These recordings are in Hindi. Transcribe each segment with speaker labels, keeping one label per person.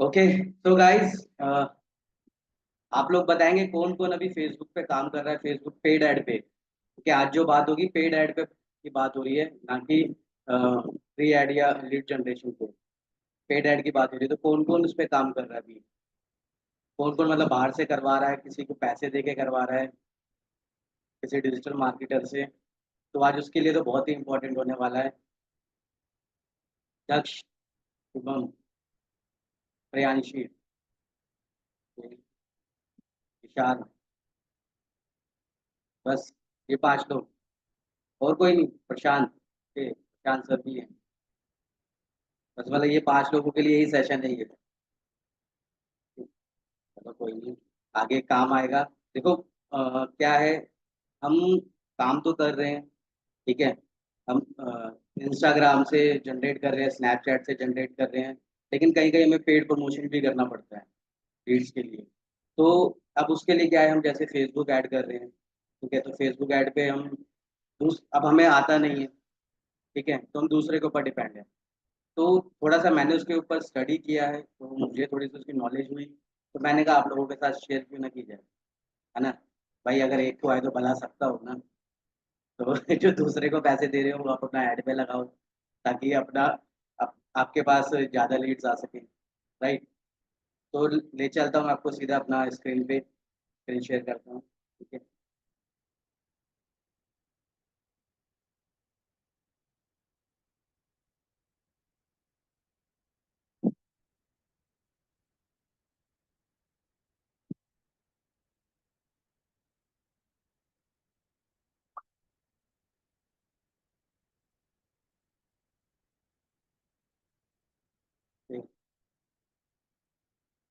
Speaker 1: ओके। तो गाइस, आप लोग बताएंगे कौन कौन अभी फेसबुक पे काम कर रहा है, फेसबुक पेड ऐड पे। क्योंकि आज जो बात होगी पेड ऐड पे की बात हो रही है, ना कि फ्री ऐड या लीड जनरेशन पे। पेड ऐड की बात हो रही है, तो कौन कौन उस पे काम कर रहा है अभी। कौन कौन मतलब बाहर से करवा रहा है, किसी को पैसे दे के करवा रहा है, किसी डिजिटल मार्केटर से। तो आज उसके लिए तो बहुत ही इंपॉर्टेंट होने वाला है। दक्ष, शुभम, प्रियांशी, विशाल, बस ये 5 लोग। और कोई नहीं। प्रशांत, प्रशांत सर भी है। बस मतलब ये 5 लोगों के लिए ही सेशन है ये। चलो कोई नहीं, आगे काम आएगा। देखो, क्या है, हम काम तो कर रहे हैं, ठीक है। हम इंस्टाग्राम से जनरेट कर रहे हैं, स्नैपचैट से जनरेट कर रहे हैं, लेकिन कहीं कहीं हमें पेड प्रमोशन भी करना पड़ता है रील्स के लिए। तो अब उसके लिए क्या है, हम जैसे फेसबुक ऐड कर रहे हैं, ठीक है। तो फेसबुक ऐड पे हम अब हमें आता नहीं है, ठीक है, तो हम दूसरे के ऊपर डिपेंड है। तो थोड़ा सा मैंने उसके ऊपर स्टडी किया है, तो मुझे थोड़ी सी उसकी नॉलेज हुई, तो मैंने कहा आप लोगों के साथ शेयर क्यों ना की जाए, है ना। भाई अगर एक को आए तो भला सकता हो ना। तो जो दूसरे को पैसे दे रहे हो वो आप अपना ऐड पे लगाओ, ताकि अपना आपके पास ज़्यादा लीड्स आ सके, राइट। तो ले चलता हूँ आपको सीधा अपना स्क्रीन पे, स्क्रीन शेयर करता हूँ, ठीक है। ठीक।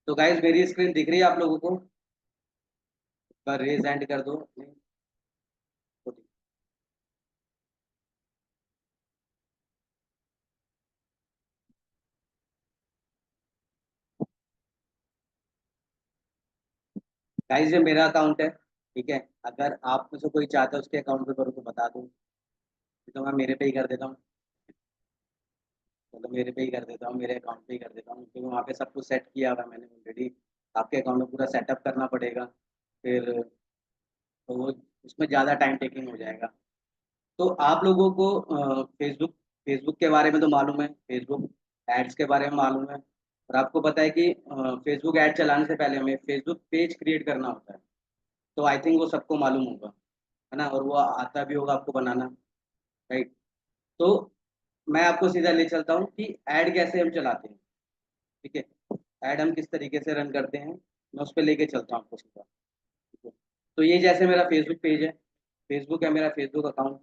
Speaker 1: तो गाइज मेरी स्क्रीन दिख रही है आप लोगों को? पर रेज हैंड कर दो। गाइज ये मेरा अकाउंट है, ठीक है। अगर आप में से कोई चाहता है उसके अकाउंट पे करो तो बता दो, तो मैं मेरे पे ही कर देता हूँ। मतलब मेरे पे ही कर देता हूँ, मेरे अकाउंट पे ही कर देता हूँ, क्योंकि वहाँ पे सब कुछ सेट किया हुआ है मैंने ऑलरेडी। आपके अकाउंट में पूरा सेटअप करना पड़ेगा फिर, तो वो उसमें ज़्यादा टाइम टेकिंग हो जाएगा। तो आप लोगों को फेसबुक फेसबुक के बारे में तो मालूम है, फेसबुक एड्स के बारे में मालूम है, और आपको पता है कि फेसबुक ऐड चलाने से पहले हमें फेसबुक पेज क्रिएट करना होता है। तो आई थिंक वो सबको मालूम होगा, है ना, और वो आता भी होगा आपको बनाना, राइट। तो मैं आपको सीधा ले चलता हूँ कि ऐड कैसे हम चलाते हैं, ठीक है। ऐड हम किस तरीके से रन करते हैं, मैं उस पर लेके चलता हूँ आपको सीधा, ठीक है। तो ये जैसे मेरा फेसबुक पेज है, फेसबुक है मेरा फेसबुक अकाउंट।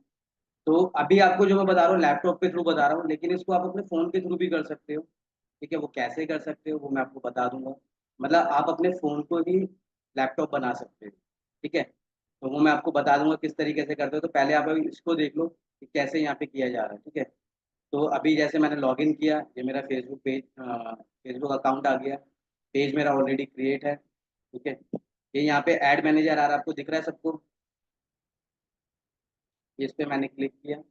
Speaker 1: तो अभी आपको जो मैं बता रहा हूँ लैपटॉप के थ्रू बता रहा हूँ, लेकिन इसको आप अपने फ़ोन के थ्रू भी कर सकते हो, ठीक है। वो कैसे कर सकते हो वो मैं आपको बता दूंगा। मतलब आप अपने फ़ोन को ही लैपटॉप बना सकते हो, ठीक है। तो वो मैं आपको बता दूंगा किस तरीके से करते हो। तो पहले आप अभी इसको देख लो कि कैसे यहाँ पे किया जा रहा है, ठीक है। तो अभी जैसे मैंने लॉगिन किया, ये मेरा फेसबुक पेज, फेसबुक अकाउंट आ गया। पेज मेरा ऑलरेडी क्रिएट है, ठीक है। ये यहाँ पे ऐड मैनेजर आ रहा है, आपको दिख रहा है सबको? इस पे मैंने क्लिक किया।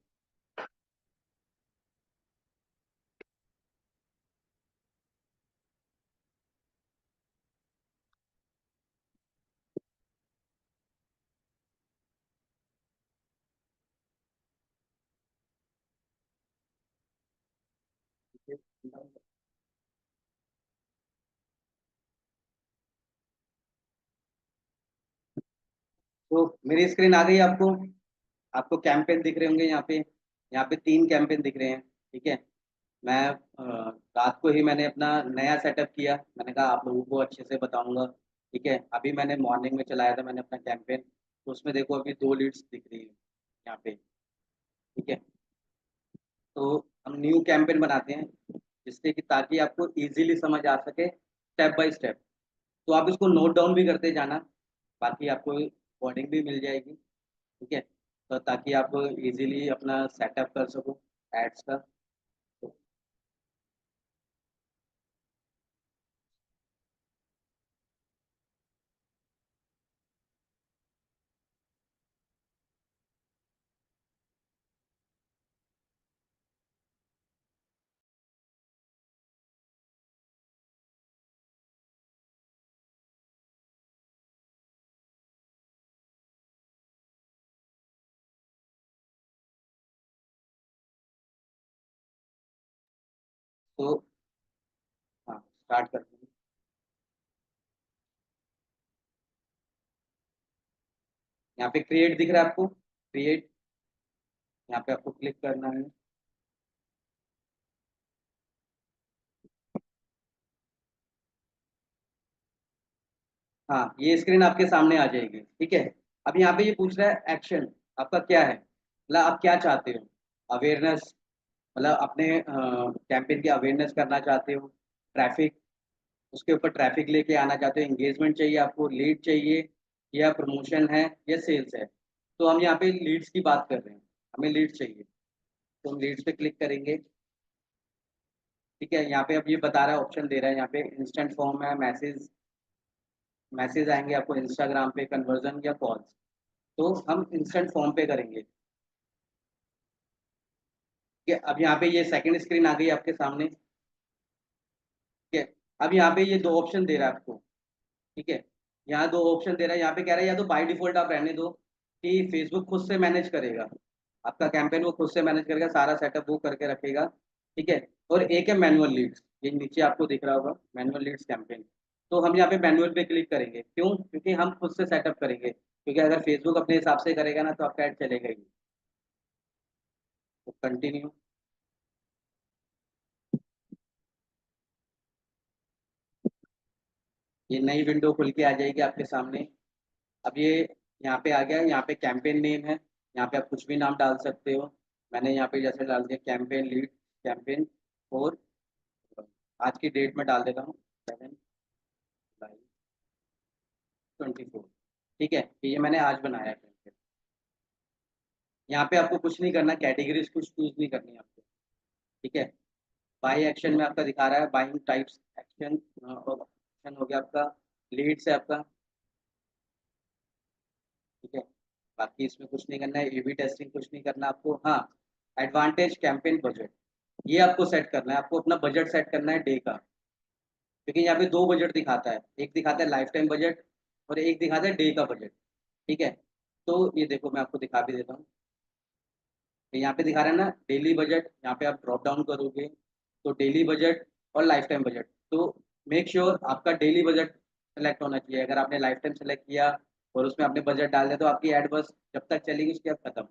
Speaker 1: ठीक है? तो मेरी स्क्रीन आ गई आपको? आपको कैंपेन दिख रहे होंगे यहाँ पे, यहाँ पे 3 कैंपेन दिख रहे हैं, ठीक है। मैं रात को ही मैंने अपना नया सेटअप किया, मैंने कहा आप लोगों को अच्छे से बताऊंगा, ठीक है। अभी मैंने मॉर्निंग में चलाया था मैंने अपना कैंपेन, तो उसमें देखो अभी 2 लीड्स दिख रही है यहाँ पे, ठीक है। तो हम न्यू कैंपेन बनाते हैं, जिससे कि ताकि आपको इजीली समझ आ सके स्टेप बाय स्टेप। तो आप इसको नोट डाउन भी करते जाना, बाकी आपको कोडिंग भी मिल जाएगी, ठीक है। तो ताकि आप इजीली अपना सेटअप कर सको एड्स का। तो हाँ, स्टार्ट करते हैं। यहाँ पे क्रिएट दिख रहा है आपको, क्रिएट, यहाँ पे आपको क्लिक करना है। हाँ, ये स्क्रीन आपके सामने आ जाएगी, ठीक है। अब यहाँ पे ये पूछ रहा है एक्शन आपका क्या है, मतलब आप क्या चाहते हो। अवेयरनेस, मतलब अपने कैंपेन की अवेयरनेस करना चाहते हो, ट्रैफिक, उसके ऊपर ट्रैफिक लेके आना चाहते हो, एंगेजमेंट चाहिए आपको, लीड चाहिए, या प्रमोशन है, या सेल्स है। तो हम यहाँ पे लीड्स की बात कर रहे हैं, हमें लीड चाहिए, तो हम लीड्स पे क्लिक करेंगे। ठीक है, यहाँ पे अब ये बता रहा है, ऑप्शन दे रहा है यहाँ पे, इंस्टेंट फॉर्म है, मैसेज, मैसेज आएंगे आपको इंस्टाग्राम पे, कन्वर्जन या कॉल्स। तो हम इंस्टेंट फॉर्म पे करेंगे। ठीक है, अब यहाँ पे ये सेकंड स्क्रीन आ गई आपके सामने। ठीक है, अब यहाँ पे ये दो ऑप्शन दे रहा है आपको। ठीक है, यहाँ दो ऑप्शन दे रहा है, यहाँ पे कह रहा है या तो बाय डिफॉल्ट आप रहने दो कि फेसबुक खुद से मैनेज करेगा, आपका कैंपेन वो खुद से मैनेज करेगा, सारा सेटअप वो करके रखेगा। ठीक है, और एक है मैनुअल लीड्स, ये नीचे आपको दिख रहा होगा, मैनुअल लीड्स कैंपेन। तो हम यहाँ पे मैनुअल पे क्लिक करेंगे, क्यों, क्योंकि हम खुद से सेटअप करेंगे, क्योंकि अगर फेसबुक अपने हिसाब से करेगा ना तो आपका ऐड चलेगा ही नहीं। तो कंटिन्यू। ये नई विंडो खुल के आ जाएगी आपके सामने। अब ये यहाँ पे आ गया, यहाँ पे कैंपेन नेम है, यहाँ पे आप कुछ भी नाम डाल सकते हो। मैंने यहाँ पे जैसे डाल दिया कैंपेन लीड, कैंपेन, और आज की डेट में डाल देता हूँ 7/24। ठीक है, ये मैंने आज बनाया है campaign। यहाँ पे आपको कुछ नहीं करना, कैटेगरीज कुछ चूज नहीं करनी है आपको। ठीक है, बाई एक्शन में आपका दिखा रहा है, बाइंग टाइप्स एक्शन, ऑप्शन हो गया आपका, लीड से आपका। ठीक है, बाकी इसमें कुछ नहीं करना है, एबी टेस्टिंग कुछ नहीं करना आपको। हाँ, एडवांटेज कैंपेन बजट, ये आपको सेट करना है, आपको अपना बजट सेट करना है डे का, क्योंकि यहाँ पे दो बजट दिखाता है, एक दिखाता है लाइफ टाइम बजट और एक दिखाता है डे का बजट। ठीक है, तो ये देखो मैं आपको दिखा भी देता हूँ। तो यहाँ पे दिखा रहा है ना डेली बजट, यहाँ पे आप ड्रॉप डाउन करोगे तो डेली बजट और लाइफ टाइम बजट। तो मेक श्योर आपका डेली बजट सेलेक्ट होना चाहिए, अगर आपने लाइफ टाइम सेलेक्ट किया और उसमें आपने बजट डाल दिया तो आपकी एड बस जब तक चलेगी उसके बाद खत्म।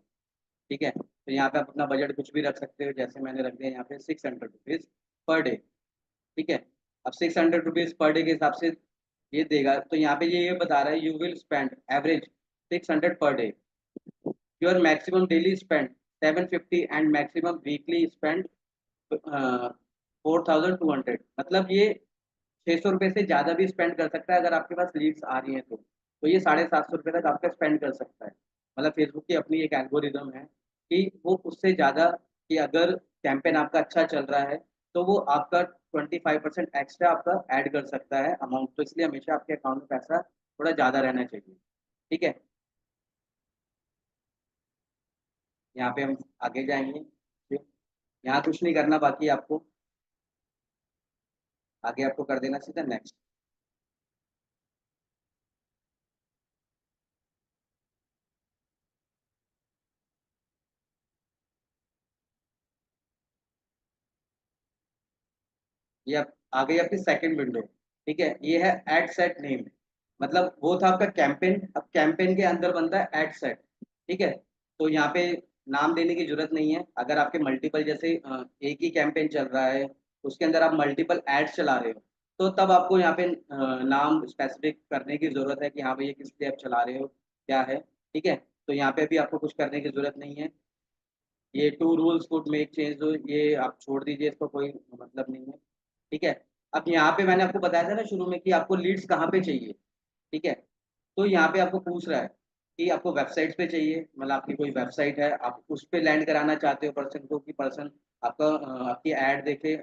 Speaker 1: ठीक है, तो यहाँ पे आप अपना बजट कुछ भी रख सकते हो, जैसे मैंने रख दिया यहाँ पे 600 रुपीज पर डे। ठीक है, अब 600 रुपीज पर डे के हिसाब से ये देगा, तो यहाँ पे ये बता रहा है you will spend average 600 per day, your maximum daily spend 750 and maximum weekly spend 4200। मतलब ये 600 रुपये से ज्यादा भी स्पेंड कर सकता है अगर आपके पास लीड्स आ रही हैं तो ये 750 रुपये तक आपका स्पेंड कर सकता है। मतलब फेसबुक की अपनी एक एल्गोरिदम है कि वो उससे ज्यादा, कि अगर कैंपेन आपका अच्छा चल रहा है तो वो आपका 25% एक्स्ट्रा आपका ऐड कर सकता है अमाउंट, तो इसलिए हमेशा आपके अकाउंट में पैसा थोड़ा ज्यादा रहना चाहिए। ठीक है, यहाँ पे हम आगे जाएंगे। ठीक, यहाँ कुछ नहीं करना बाकी आपको, आगे आपको कर देना सीधा नेक्स्ट। ये अब आ गई आपकी सेकंड विंडो। ठीक है, ये है एड सेट नेम, मतलब वो था आपका कैंपेन, अब कैंपेन के अंदर बनता है एड सेट। ठीक है, तो यहाँ पे नाम देने की जरूरत नहीं है, अगर आपके मल्टीपल जैसे एक ही कैंपेन चल रहा है, उसके अंदर आप मल्टीपल एड्स चला रहे हो, तो तब आपको यहाँ पे नाम स्पेसिफिक करने की जरूरत है कि हाँ भाई ये किस लिए आप चला रहे हो, क्या है। ठीक है, तो यहाँ पे भी आपको कुछ करने की जरूरत नहीं है। ये two rules could make change, तो ये आप छोड़ दीजिए, इसका कोई मतलब नहीं है। ठीक है, अब यहाँ पे मैंने आपको बताया था ना शुरू में कि आपको लीड्स कहाँ पे चाहिए। ठीक है, तो यहाँ पे आपको पूछ रहा है कि आपको वेबसाइट पे चाहिए, मतलब आपकी कोई वेबसाइट है आप उस पे लैंड कराना चाहते हो पर्सन को, कि पर्सन आपका आपकी ऐड देख के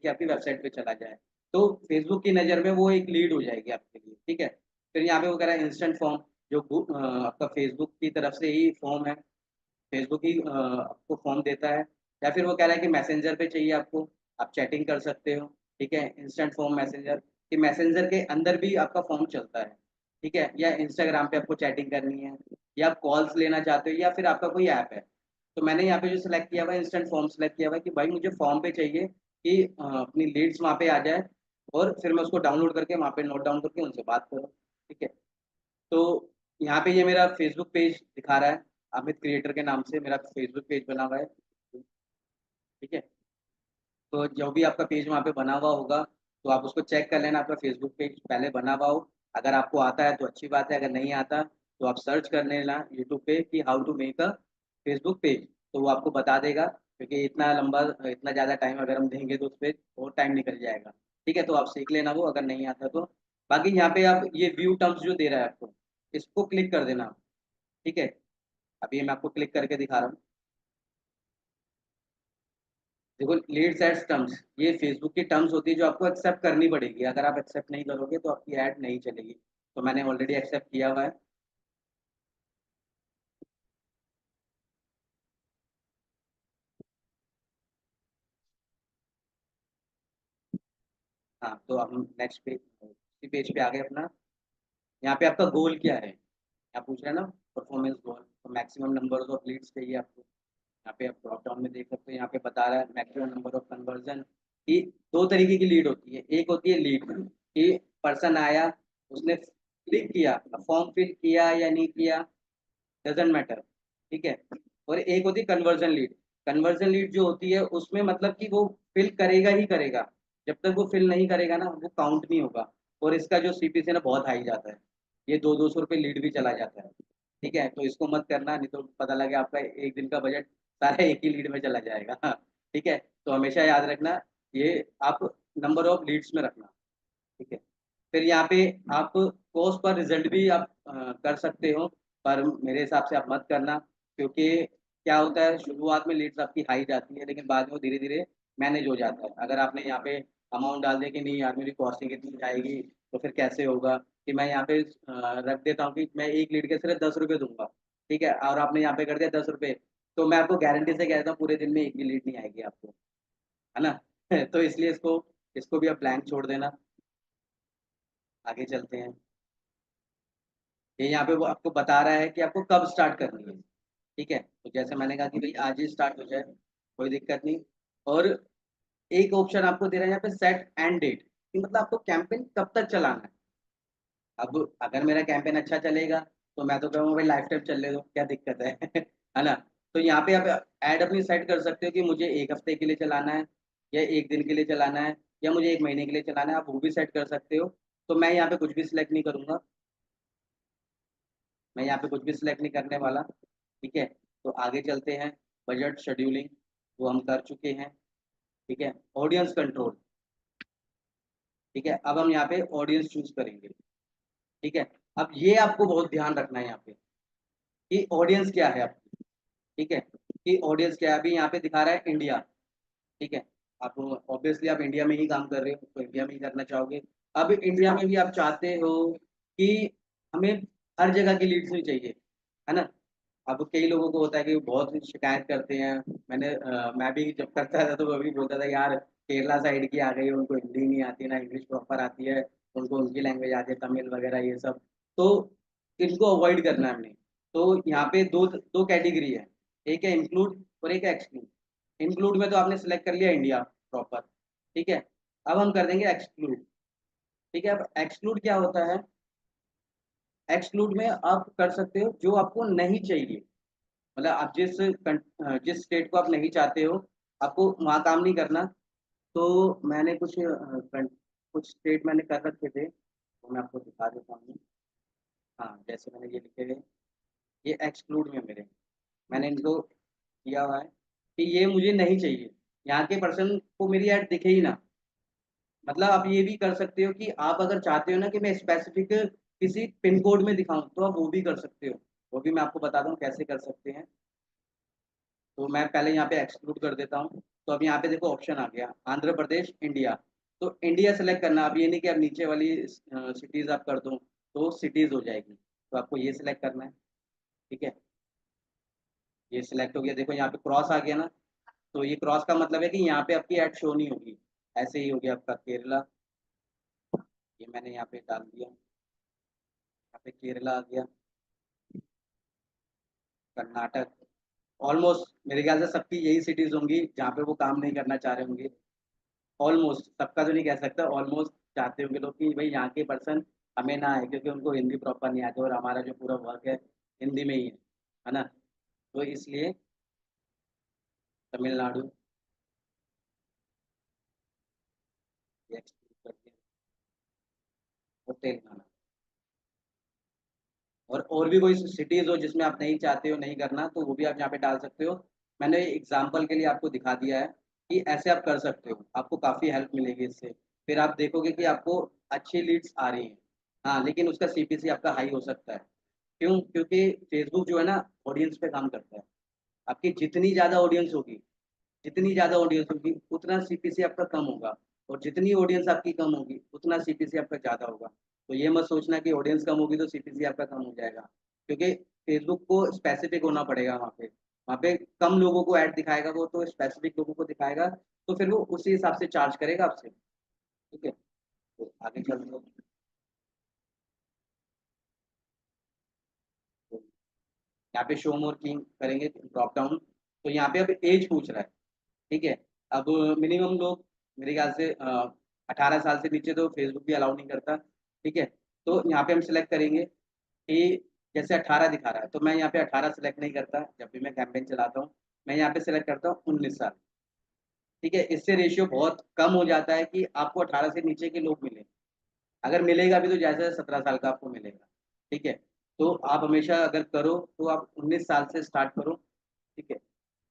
Speaker 1: आपकी वेबसाइट पे चला जाए, तो फेसबुक की नज़र में वो एक लीड हो जाएगी आपके लिए। ठीक है, फिर यहाँ पे वो कह रहा है इंस्टेंट फॉर्म, जो आपका फेसबुक की तरफ से ही फॉर्म है, फेसबुक ही आपको फॉर्म देता है। या फिर वो कह रहा है कि मैसेंजर पे चाहिए आपको, आप चैटिंग कर सकते हो। ठीक है, इंस्टेंट फॉर्म मैसेंजर, कि मैसेंजर के अंदर भी आपका फॉर्म चलता है। ठीक है, या इंस्टाग्राम पे आपको चैटिंग करनी है, या आप कॉल्स लेना चाहते हो, या फिर आपका कोई ऐप है। तो मैंने यहाँ पे जो सिलेक्ट किया हुआ है इंस्टेंट फॉर्म सिलेक्ट किया हुआ है कि भाई मुझे फॉर्म पे चाहिए कि अपनी लीड्स वहाँ पे आ जाए, और फिर मैं उसको डाउनलोड करके वहाँ पे नोट डाउन करके उनसे बात करूँ। ठीक है, तो यहाँ पे ये मेरा फेसबुक पेज दिखा रहा है, अमित क्रिएटर के नाम से मेरा फेसबुक पेज बना हुआ है। ठीक है, तो जो भी आपका पेज वहाँ पे बना हुआ होगा, तो आप उसको चेक कर लेना, आपका फेसबुक पेज पहले बना हुआ हो। अगर आपको आता है तो अच्छी बात है, अगर नहीं आता तो आप सर्च कर लेना यूट्यूब पे कि how to make a Facebook page, तो वो आपको बता देगा, क्योंकि इतना लंबा, इतना ज़्यादा टाइम अगर हम देंगे तो उस पर और टाइम निकल जाएगा। ठीक है, तो आप सीख लेना वो, अगर नहीं आता तो। बाकी यहाँ पे आप ये व्यू टर्म्स जो दे रहा है आपको, इसको क्लिक कर देना। ठीक है, अभी मैं आपको क्लिक करके दिखा रहा हूँ। देखो, लीड्स एड्स टर्म्स, ये फेसबुक की टर्म्स होती है जो आपको एक्सेप्ट करनी पड़ेगी। अगर आप एक्सेप्ट नहीं करोगे तो आपकी ऐड नहीं चलेगी। तो मैंने ऑलरेडी एक्सेप्ट किया हुआ है। हाँ, तो अब हम नेक्स्ट पेज, इसी पेज पे आ गए अपना। यहाँ पे आपका गोल क्या है, आप पूछ रहे हैं ना, परफॉर्मेंस गोल। तो मैक्सिमम नंबर ऑफ लीड्स चाहिए आपको। यहाँ पे आप ड्रॉप डाउन में देख सकते हो, यहाँ पे बता रहा है मैक्सिमम नंबर ऑफ कन्वर्जन की। दो तरीके की लीड होती है, एक होती है लीड कि पर्सन आया, उसने क्लिक किया, फॉर्म फिल किया या नहीं किया, डजेंट मैटर। ठीक है, और एक होती है कन्वर्जन लीड। कन्वर्जन लीड जो होती है उसमें मतलब कि वो फिल करेगा ही करेगा, जब तक वो फिल नहीं करेगा ना वो काउंट नहीं होगा। और इसका जो सीपीसी ना बहुत हाई जाता है, ये 200-200 रुपये लीड भी चला जाता है। ठीक है, तो इसको मत करना, नहीं तो पता लगे आपका एक दिन का बजट सारा एक ही लीड में चला जाएगा। ठीक है, तो हमेशा याद रखना, ये आप नंबर ऑफ लीड्स में रखना। ठीक है, फिर यहाँ पे आप कॉस्ट पर रिजल्ट भी आप कर सकते हो, पर मेरे हिसाब से आप मत करना, क्योंकि क्या होता है, शुरुआत में लीड्स आपकी हाई जाती है, लेकिन बाद में वो धीरे धीरे मैनेज हो जाता है। अगर आपने यहाँ पे अमाउंट डाल दिया कि नहीं यार मेरी कॉस्टिंग इतनी जाएगी, तो फिर कैसे होगा कि मैं यहाँ पे रख देता हूँ कि मैं एक लीड के सिर्फ 10 रुपये दूंगा। ठीक है, और आपने यहाँ पे कर दिया 10 रुपये, तो मैं आपको गारंटी से कहता हूँ पूरे दिन में एक भी लीड नहीं आएगी आपको, है ना। तो इसलिए इसको इसको भी आप ब्लैंक छोड़ देना। आगे चलते हैं। ये यहाँ पे वो आपको बता रहा है कि आपको कब स्टार्ट करनी है। ठीक है, तो जैसे मैंने कहा कि भाई आज ही स्टार्ट हो जाए, कोई दिक्कत नहीं। और एक ऑप्शन आपको दे रहा है यहाँ पे, सेट एंड डेट, कि मतलब आपको कैंपेन कब तक चलाना है। अब अगर मेरा कैंपेन अच्छा चलेगा तो मैं तो कहूँगा भाई लाइफ टाइम चलने दो, क्या दिक्कत है। है ना। तो यहाँ पे आप ऐड अपनी सेट कर सकते हो कि मुझे एक हफ्ते के लिए चलाना है, या एक दिन के लिए चलाना है, या मुझे एक महीने के लिए चलाना है, आप वो भी सेट कर सकते हो। तो मैं यहाँ पे कुछ भी सिलेक्ट नहीं करूंगा, मैं यहाँ पे कुछ भी सिलेक्ट नहीं करने वाला। ठीक है, तो आगे चलते हैं। बजट शेड्यूलिंग वो हम कर चुके हैं। ठीक है, ऑडियंस कंट्रोल। ठीक है, अब हम यहाँ पे ऑडियंस चूज करेंगे। ठीक है, अब ये आपको बहुत ध्यान रखना है यहाँ पे कि ऑडियंस क्या है आपकी। ठीक है, कि ऑडियंस क्या है, अभी यहाँ पे दिखा रहा है इंडिया। ठीक है, आप ऑब्वियसली आप इंडिया में ही काम कर रहे हो तो इंडिया में ही करना चाहोगे। अब इंडिया में भी आप चाहते हो कि हमें हर जगह की लीड्स नहीं चाहिए, है ना। अब कई लोगों को होता है कि वो बहुत शिकायत करते हैं। मैं भी जब करता था तो वो भी बोलता था यार केरला साइड की आ गई, उनको हिंदी नहीं आती, ना इंग्लिश प्रॉपर आती है, उनको उनकी लैंग्वेज आती है तमिल वगैरह ये सब। तो इनको अवॉइड करना है हमने। तो यहाँ पे दो दो कैटेगरी है, एक है इंक्लूड और एक है एक्सक्लूड। इंक्लूड में तो आपने सेलेक्ट कर लिया इंडिया प्रॉपर। ठीक है, अब हम कर देंगे एक्सक्लूड। ठीक है, अब एक्सक्लूड क्या होता है, एक्सक्लूड में आप कर सकते हो जो आपको नहीं चाहिए। मतलब आप जिस स्टेट को आप नहीं चाहते हो, आपको वहाँ काम नहीं करना। तो मैंने कुछ स्टेट मैंने कर रखे थे, तो मैं आपको दिखा देता हूँ। हाँ, जैसे मैंने ये लिखे हुए, ये एक्सक्लूड में मेरे, मैंने इनको किया हुआ है कि ये मुझे नहीं चाहिए, यहाँ के पर्सन को मेरी ऐड दिखे ही ना। मतलब आप ये भी कर सकते हो कि आप अगर चाहते हो ना कि मैं स्पेसिफिक किसी पिन कोड में दिखाऊं, तो आप वो भी कर सकते हो। वो भी मैं आपको बताता हूँ कैसे कर सकते हैं। तो मैं पहले यहाँ पे एक्सक्लूड कर देता हूँ। तो अब यहाँ पे देखो ऑप्शन आ गया, आंध्र प्रदेश इंडिया। तो इंडिया सेलेक्ट करना, अब ये नहीं कि आप नीचे वाली सिटीज आप कर दो तो सिटीज हो जाएगी, तो आपको ये सिलेक्ट करना है। ठीक है, ये सिलेक्ट हो गया, देखो यहाँ पे क्रॉस आ गया ना। तो ये क्रॉस का मतलब है कि यहाँ पे आपकी ऐड शो नहीं होगी। ऐसे ही हो गया आपका केरला, ये मैंने यहाँ पे डाल दिया, यहाँ पे केरला आ गया, कर्नाटक। ऑलमोस्ट मेरे ख्याल से सबकी यही सिटीज होंगी जहाँ पे वो काम नहीं करना चाह रहे होंगे। ऑलमोस्ट सबका तो नहीं कह सकता, ऑलमोस्ट चाहते होंगे लोग कि भाई यहाँ के पर्सन हमें ना आए, क्योंकि उनको हिंदी प्रॉपर नहीं आती और हमारा जो पूरा वर्क है हिंदी में ही है ना। तो इसलिए तमिलनाडु ये एक्सप्लोर करके और तेलंगाना, और भी कोई सिटीज हो जिसमें आप नहीं चाहते हो नहीं करना, तो वो भी आप यहाँ पे डाल सकते हो। मैंने एग्जाम्पल के लिए आपको दिखा दिया है कि ऐसे आप कर सकते हो, आपको काफ़ी हेल्प मिलेगी इससे। फिर आप देखोगे कि आपको अच्छी लीड्स आ रही हैं। हाँ, लेकिन उसका सीपीसी आपका हाई हो सकता है। क्यों? क्योंकि फेसबुक जो है ना, ऑडियंस पे काम करता है। आपकी जितनी ज़्यादा ऑडियंस होगी उतना सीपीसी आपका कम होगा, और जितनी ऑडियंस आपकी कम होगी उतना सीपीसी आपका ज़्यादा होगा। तो ये मत सोचना कि ऑडियंस कम होगी तो सीपीसी आपका कम हो जाएगा, क्योंकि फेसबुक को स्पेसिफिक होना पड़ेगा वहाँ पे कम लोगों को ऐड दिखाएगा, वो तो स्पेसिफिक लोगों को दिखाएगा, तो फिर वो उसी हिसाब से चार्ज करेगा आपसे। ठीक है, तो आगे चलते हैं। तो यहाँ पे शो मोर किंग करेंगे ड्रॉप डाउन, तो यहाँ पे अब एज पूछ रहा है। ठीक है, अब मिनिमम लोग मेरे ख्याल से 18 साल से नीचे तो फेसबुक भी अलाउ नहीं करता। ठीक है, तो यहाँ पे हम सिलेक्ट करेंगे कि जैसे 18 दिखा रहा है, तो मैं यहाँ पे 18 सेलेक्ट नहीं करता, जब भी मैं कैंपेन चलाता हूँ मैं यहाँ पे सिलेक्ट करता हूँ 19 साल। ठीक है, इससे रेशियो बहुत कम हो जाता है कि आपको 18 से नीचे के लोग मिले। अगर मिलेगा भी तो जैसे 17 साल का आपको मिलेगा। ठीक है, तो आप हमेशा अगर करो तो आप 19 साल से स्टार्ट करो। ठीक है,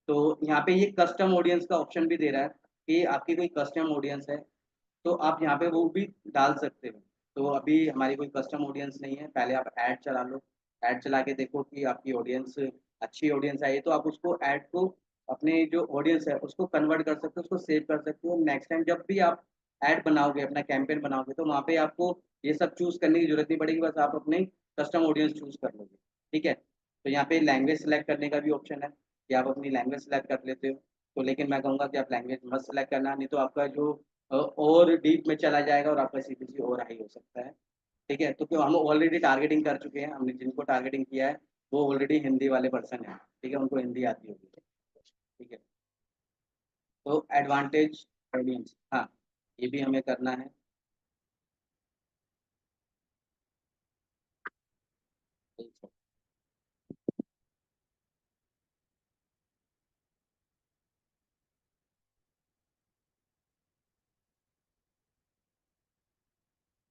Speaker 1: तो यहाँ पे ये कस्टम ऑडियंस का ऑप्शन भी दे रहा है कि आपकी कोई कस्टम ऑडियंस है तो आप यहाँ पे वो भी डाल सकते हो। तो अभी हमारी कोई कस्टम ऑडियंस नहीं है, पहले आप ऐड चला लो। ऐड चला के देखो कि आपकी ऑडियंस अच्छी ऑडियंस आई है, तो आप उसको ऐड को अपने जो ऑडियंस है उसको कन्वर्ट कर सकते हो, उसको सेव कर सकते हो। नेक्स्ट टाइम जब भी आप ऐड बनाओगे, अपना कैंपेन बनाओगे, तो वहाँ पे आपको ये सब चूज करने की जरूरत नहीं पड़ेगी, बस आप अपने कस्टम ऑडियंस चूज कर लोगे। ठीक है, तो यहाँ पे लैंग्वेज सेलेक्ट करने का भी ऑप्शन है कि आप अपनी लैंग्वेज सेलेक्ट कर लेते हो। तो लेकिन मैं कहूँगा कि आप लैंग्वेज मत सेलेक्ट करना, नहीं तो आपका जो और डीप में चला जाएगा और आपका सीपीसी और हाई हो सकता है। ठीक है, तो क्यों हम ऑलरेडी टारगेटिंग कर चुके हैं, हमने जिनको टारगेटिंग किया है वो ऑलरेडी हिंदी वाले पर्सन है। ठीक है, उनको हिंदी आती होगी। ठीक है, तो एडवांटेज ऑडियंस, हाँ, ये भी हमें करना है।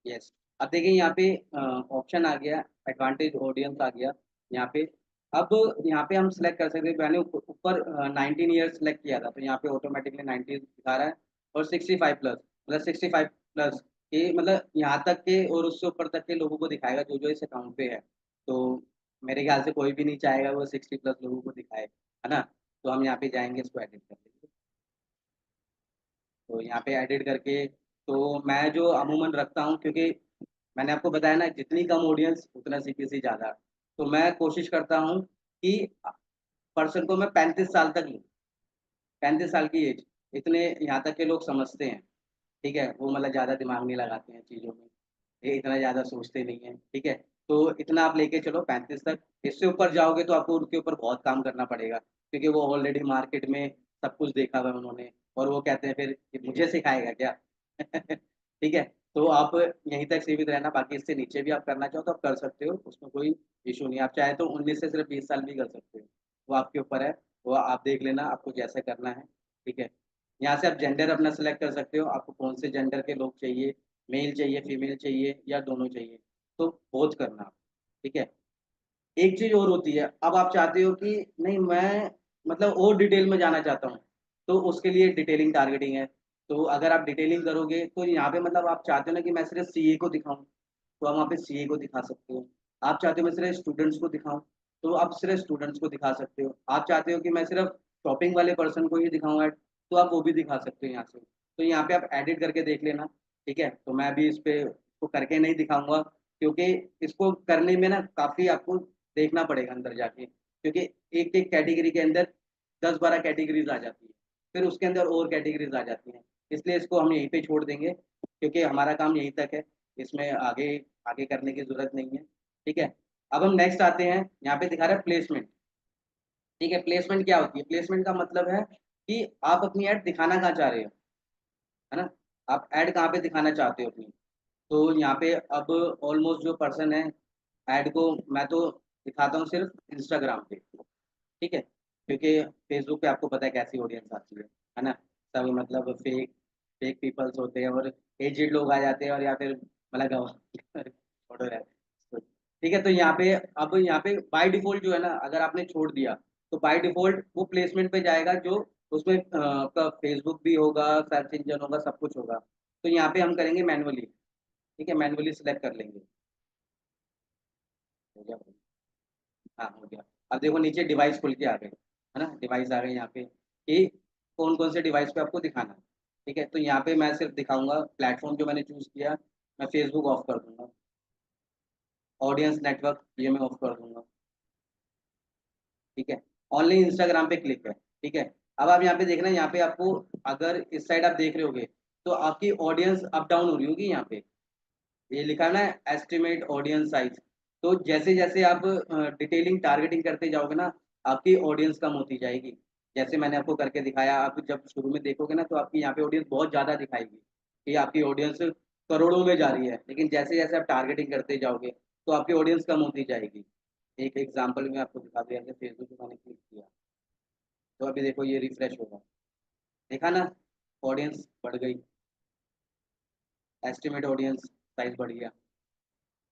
Speaker 1: यस, अब देखिए यहाँ पे ऑप्शन आ गया, एडवांटेज ऑडियंस आ गया यहाँ पे। अब यहाँ पे हम सेलेक्ट कर सकते हैं, मैंने ऊपर 19 ईयर्स सेलेक्ट किया था, तो यहाँ पे ऑटोमेटिकली 19 दिखा रहा है। और 65+, मतलब 65+ के मतलब यहाँ तक के और उससे ऊपर तक के लोगों को दिखाएगा जो जो इस अकाउंट पे है। तो मेरे ख्याल से कोई भी नहीं चाहेगा वो 60+ लोगों को दिखाए, है ना। तो हम यहाँ पे जाएंगे, इसको एडिट कर लेंगे। तो यहाँ पे एडिट करके, तो मैं जो अमूमन रखता हूँ, क्योंकि मैंने आपको बताया ना जितनी कम ऑडियंस उतना सीपीसी ज़्यादा, तो मैं कोशिश करता हूँ कि पर्सन को मैं 35 साल तक लूँ। 35 साल की एज, इतने यहाँ तक के लोग समझते हैं। ठीक है, वो मतलब ज़्यादा दिमाग नहीं लगाते हैं चीज़ों में, ये इतना ज़्यादा सोचते नहीं हैं। ठीक है, तो इतना आप लेके चलो 35 तक। इससे ऊपर जाओगे तो आपको उनके ऊपर बहुत काम करना पड़ेगा, क्योंकि वो ऑलरेडी मार्केट में सब कुछ देखा हुआ है उन्होंने, और वो कहते हैं फिर कि मुझे सिखाएगा क्या। ठीक है, तो आप यहीं तक सीमित रहना, बाकी इससे नीचे भी आप करना चाहो तो आप कर सकते हो, उसमें कोई इशू नहीं है। आप चाहे तो 19 से सिर्फ 20 साल भी कर सकते हो, वो आपके ऊपर है। वो आप देख लेना आपको जैसा करना है। ठीक है, यहाँ से आप जेंडर अपना सेलेक्ट कर सकते हो, आपको कौन से जेंडर के लोग चाहिए, मेल चाहिए, फीमेल चाहिए, या दोनों चाहिए, तो बोथ करना आप। ठीक है, एक चीज और होती है, अब आप चाहते हो कि नहीं मैं मतलब और डिटेल में जाना चाहता हूँ, तो उसके लिए डिटेलिंग टारगेटिंग है। तो अगर आप डिटेलिंग करोगे तो यहाँ पे मतलब आप चाहते हो ना कि मैं सिर्फ सीए को दिखाऊं, तो आप वहाँ पे सीए को दिखा सकते हो। आप चाहते हो मैं सिर्फ स्टूडेंट्स को दिखाऊं, तो आप सिर्फ स्टूडेंट्स को दिखा सकते हो। आप चाहते हो कि मैं सिर्फ शॉपिंग वाले पर्सन को ही दिखाऊं ऐड, तो आप वो भी दिखा सकते हो यहाँ से। तो यहाँ पे आप एडिट करके देख लेना। ठीक है, तो मैं अभी इस पे इसको करके नहीं दिखाऊंगा, क्योंकि इसको करने में ना काफी आपको देखना पड़ेगा अंदर जाके, क्योंकि एक एक कैटेगरी के अंदर 10-12 कैटेगरीज आ जाती है, फिर उसके अंदर और कैटेगरीज आ जाती हैं। इसलिए इसको हम यहीं पे छोड़ देंगे, क्योंकि हमारा काम यहीं तक है, इसमें आगे आगे करने की जरूरत नहीं है। ठीक है, अब हम नेक्स्ट आते हैं, यहाँ पे दिखा रहा है प्लेसमेंट। ठीक है, प्लेसमेंट क्या होती है? प्लेसमेंट का मतलब है कि आप अपनी ऐड दिखाना कहाँ चाह रहे हो। है ना। आप ऐड कहाँ पे दिखाना चाहते हो अपनी, तो यहाँ पे अब ऑलमोस्ट जो पर्सन है, ऐड को मैं तो दिखाता हूँ सिर्फ इंस्टाग्राम पे, ठीक है, क्योंकि फेसबुक पे आपको पता है कैसी ऑडियंस आती है ना। सब मतलब फेक फेक पीपल्स होते हैं, और एजेड लोग आ जाते हैं, और या फिर मतलब गवा छोड़ो यार। तो ठीक है, तो यहाँ पे अब यहाँ पे बाय डिफॉल्ट जो है ना, अगर आपने छोड़ दिया तो बाय डिफॉल्ट वो प्लेसमेंट पे जाएगा, जो उसमें आपका फेसबुक भी होगा, सर्च इंजन होगा, सब कुछ होगा। तो यहाँ पे हम करेंगे मैनुअली, ठीक है, मैनुअली सिलेक्ट कर लेंगे। हो गया। हाँ हो गया। अब देखो नीचे डिवाइस खुल के आ गए, है ना, डिवाइस आ गए यहाँ पे कि कौन कौन से डिवाइस पे आपको दिखाना है। ठीक है, तो यहाँ पे मैं सिर्फ दिखाऊंगा प्लेटफॉर्म जो मैंने चूज किया, मैं फेसबुक ऑफ कर दूंगा, ऑडियंस नेटवर्क ये मैं ऑफ कर दूंगा, ठीक है। ओनली इंस्टाग्राम पे क्लिक है, ठीक है। अब आप यहाँ पे देखना, यहाँ पे आपको अगर इस साइड आप देख रहे होगे तो आपकी ऑडियंस अप डाउन हो रही होगी यहाँ पे, ये लिखा है ना, एस्टिमेट ऑडियंस साइज। तो जैसे जैसे आप डिटेलिंग टारगेटिंग करते जाओगे ना, आपकी ऑडियंस कम होती जाएगी। जैसे मैंने आपको करके दिखाया, आप जब शुरू में देखोगे ना तो आपकी यहाँ पे ऑडियंस बहुत ज्यादा दिखाएगी कि आपकी ऑडियंस करोड़ों में जा रही है, लेकिन जैसे जैसे आप टारगेटिंग करते जाओगे तो आपकी ऑडियंस कम होती जाएगी। एक एग्जाम्पल में आपको दिखा दिया, जैसे फेसबुक पे मैंने क्लिक किया, तो अभी देखो ये रिफ्रेश होगा, देखा ना, ऑडियंस बढ़ गई, एस्टिमेट ऑडियंस साइज बढ़ गया,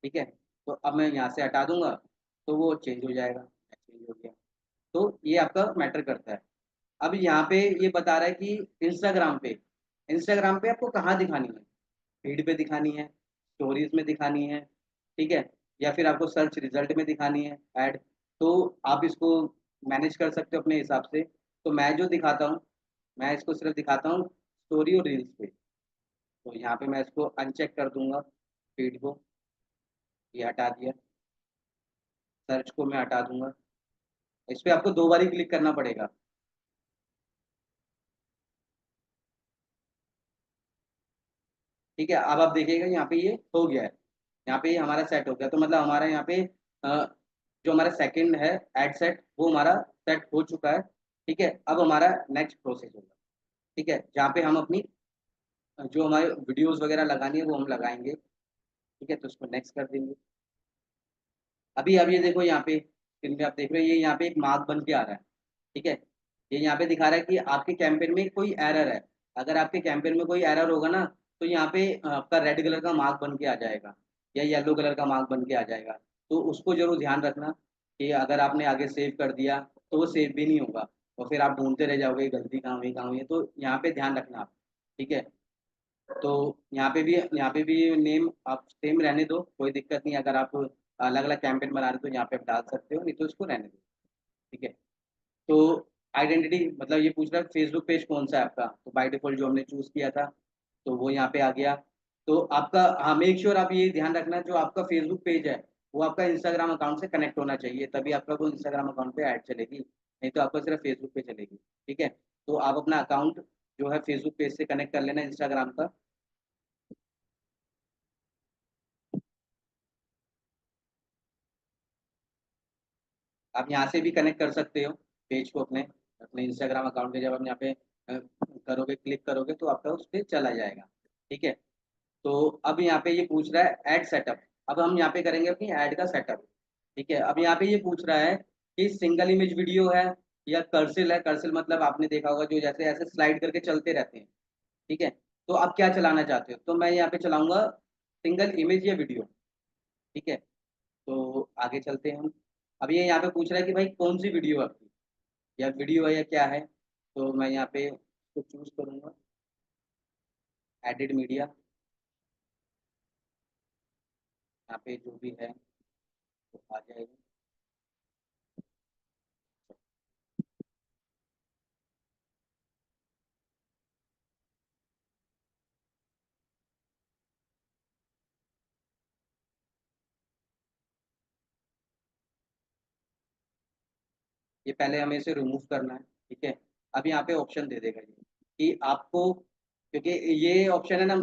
Speaker 1: ठीक है। तो अब मैं यहाँ से हटा दूंगा तो वो चेंज हो जाएगा, चेंज हो गया। तो ये आपका मैटर करता है। अब यहाँ पे ये बता रहा है कि इंस्टाग्राम पे आपको कहाँ दिखानी है, फीड पे दिखानी है, स्टोरीज में दिखानी है, ठीक है, या फिर आपको सर्च रिजल्ट में दिखानी है ऐड। तो आप इसको मैनेज कर सकते हो अपने हिसाब से। तो मैं जो दिखाता हूँ, मैं इसको सिर्फ दिखाता हूँ स्टोरी और रील्स पे। तो यहाँ पे मैं इसको अनचेक कर दूंगा, फीड को ये हटा दिया, सर्च को मैं हटा दूंगा। इस पे आपको दो बार ही क्लिक करना पड़ेगा, ठीक है। अब आप देखिएगा यहाँ पे ये हो गया है, यहाँ पे ये हमारा सेट हो गया, तो मतलब हमारा यहाँ पे जो हमारा सेकंड है एड सेट, वो हमारा सेट हो चुका है, ठीक है। अब हमारा नेक्स्ट प्रोसेस होगा, ठीक है, जहाँ पे हम अपनी जो हमारे वीडियोस वगैरह लगानी है वो हम लगाएंगे, ठीक है। तो उसको नेक्स्ट कर देंगे। अभी अब ये देखो यहाँ पे स्क्रीन पे आप देख रहे हो, ये यहाँ पे एक मार्क बन के आ रहा है, ठीक है। ये यहाँ पे दिखा रहा है कि आपके कैंपेन में कोई एरर है। अगर आपके कैंपेन में कोई एरर होगा ना, तो यहाँ पे आपका रेड कलर का मार्क बन के आ जाएगा, या येलो कलर का मार्क बन के आ जाएगा। तो उसको जरूर ध्यान रखना कि अगर आपने आगे सेव कर दिया तो वो सेव भी नहीं होगा, और फिर आप ढूंढते रह जाओगे गलती कहाँ हुई है। तो यहाँ पे ध्यान रखना आप, ठीक है। तो यहाँ पे भी नेम आप सेम रहने दो, कोई दिक्कत नहीं। अगर आप अलग अलग कैंपेन बना रहे हो तो यहाँ पे आप डाल सकते हो, नहीं तो इसको रहने दो, ठीक है। तो आइडेंटिटी मतलब ये पूछ रहा है फेसबुक पेज कौन सा है आपका, तो बाय डिफॉल्ट जो हमने चूज किया था तो वो यहाँ पे आ गया। तो आपका, हाँ, मेक श्योर आप ये ध्यान रखना जो आपका फेसबुक पेज है वो आपका इंस्टाग्राम अकाउंट से कनेक्ट होना चाहिए, तभी आपका वो इंस्टाग्राम अकाउंट पे ऐड चलेगी, नहीं तो आपको सिर्फ फेसबुक पे चलेगी, ठीक है। तो आप अपना अकाउंट जो है फेसबुक पेज से कनेक्ट कर लेना इंस्टाग्राम का। आप यहाँ से भी कनेक्ट कर सकते हो पेज को अपने अपने इंस्टाग्राम अकाउंट के, जब आप यहाँ पे करोगे, क्लिक करोगे तो आपका उस पर चला जाएगा, ठीक है। तो अब यहाँ पे ये पूछ रहा है ऐड सेटअप। अब हम यहाँ पे करेंगे अपनी ऐड का सेटअप, ठीक है। अब यहाँ पे ये पूछ रहा है कि सिंगल इमेज वीडियो है या कर्सिल है। कर्सिल मतलब आपने देखा होगा जो जैसे ऐसे स्लाइड करके चलते रहते हैं, ठीक है। तो आप क्या चलाना चाहते हो, तो मैं यहाँ पे चलाऊंगा सिंगल इमेज या वीडियो, ठीक है। तो आगे चलते हैं हम। अब ये यहाँ पे पूछ रहा है कि भाई कौन सी वीडियो है आपकी, या वीडियो है या क्या है। तो मैं यहाँ पे इसको चूज करूंगा, एडिट मीडिया, यहाँ पे जो भी है वो आ जाएगा। ये पहले हमें इसे रिमूव करना है, ठीक है। अब यहाँ पे ऑप्शन दे देगा ये कि आपको, क्योंकि ये ऑप्शन है ना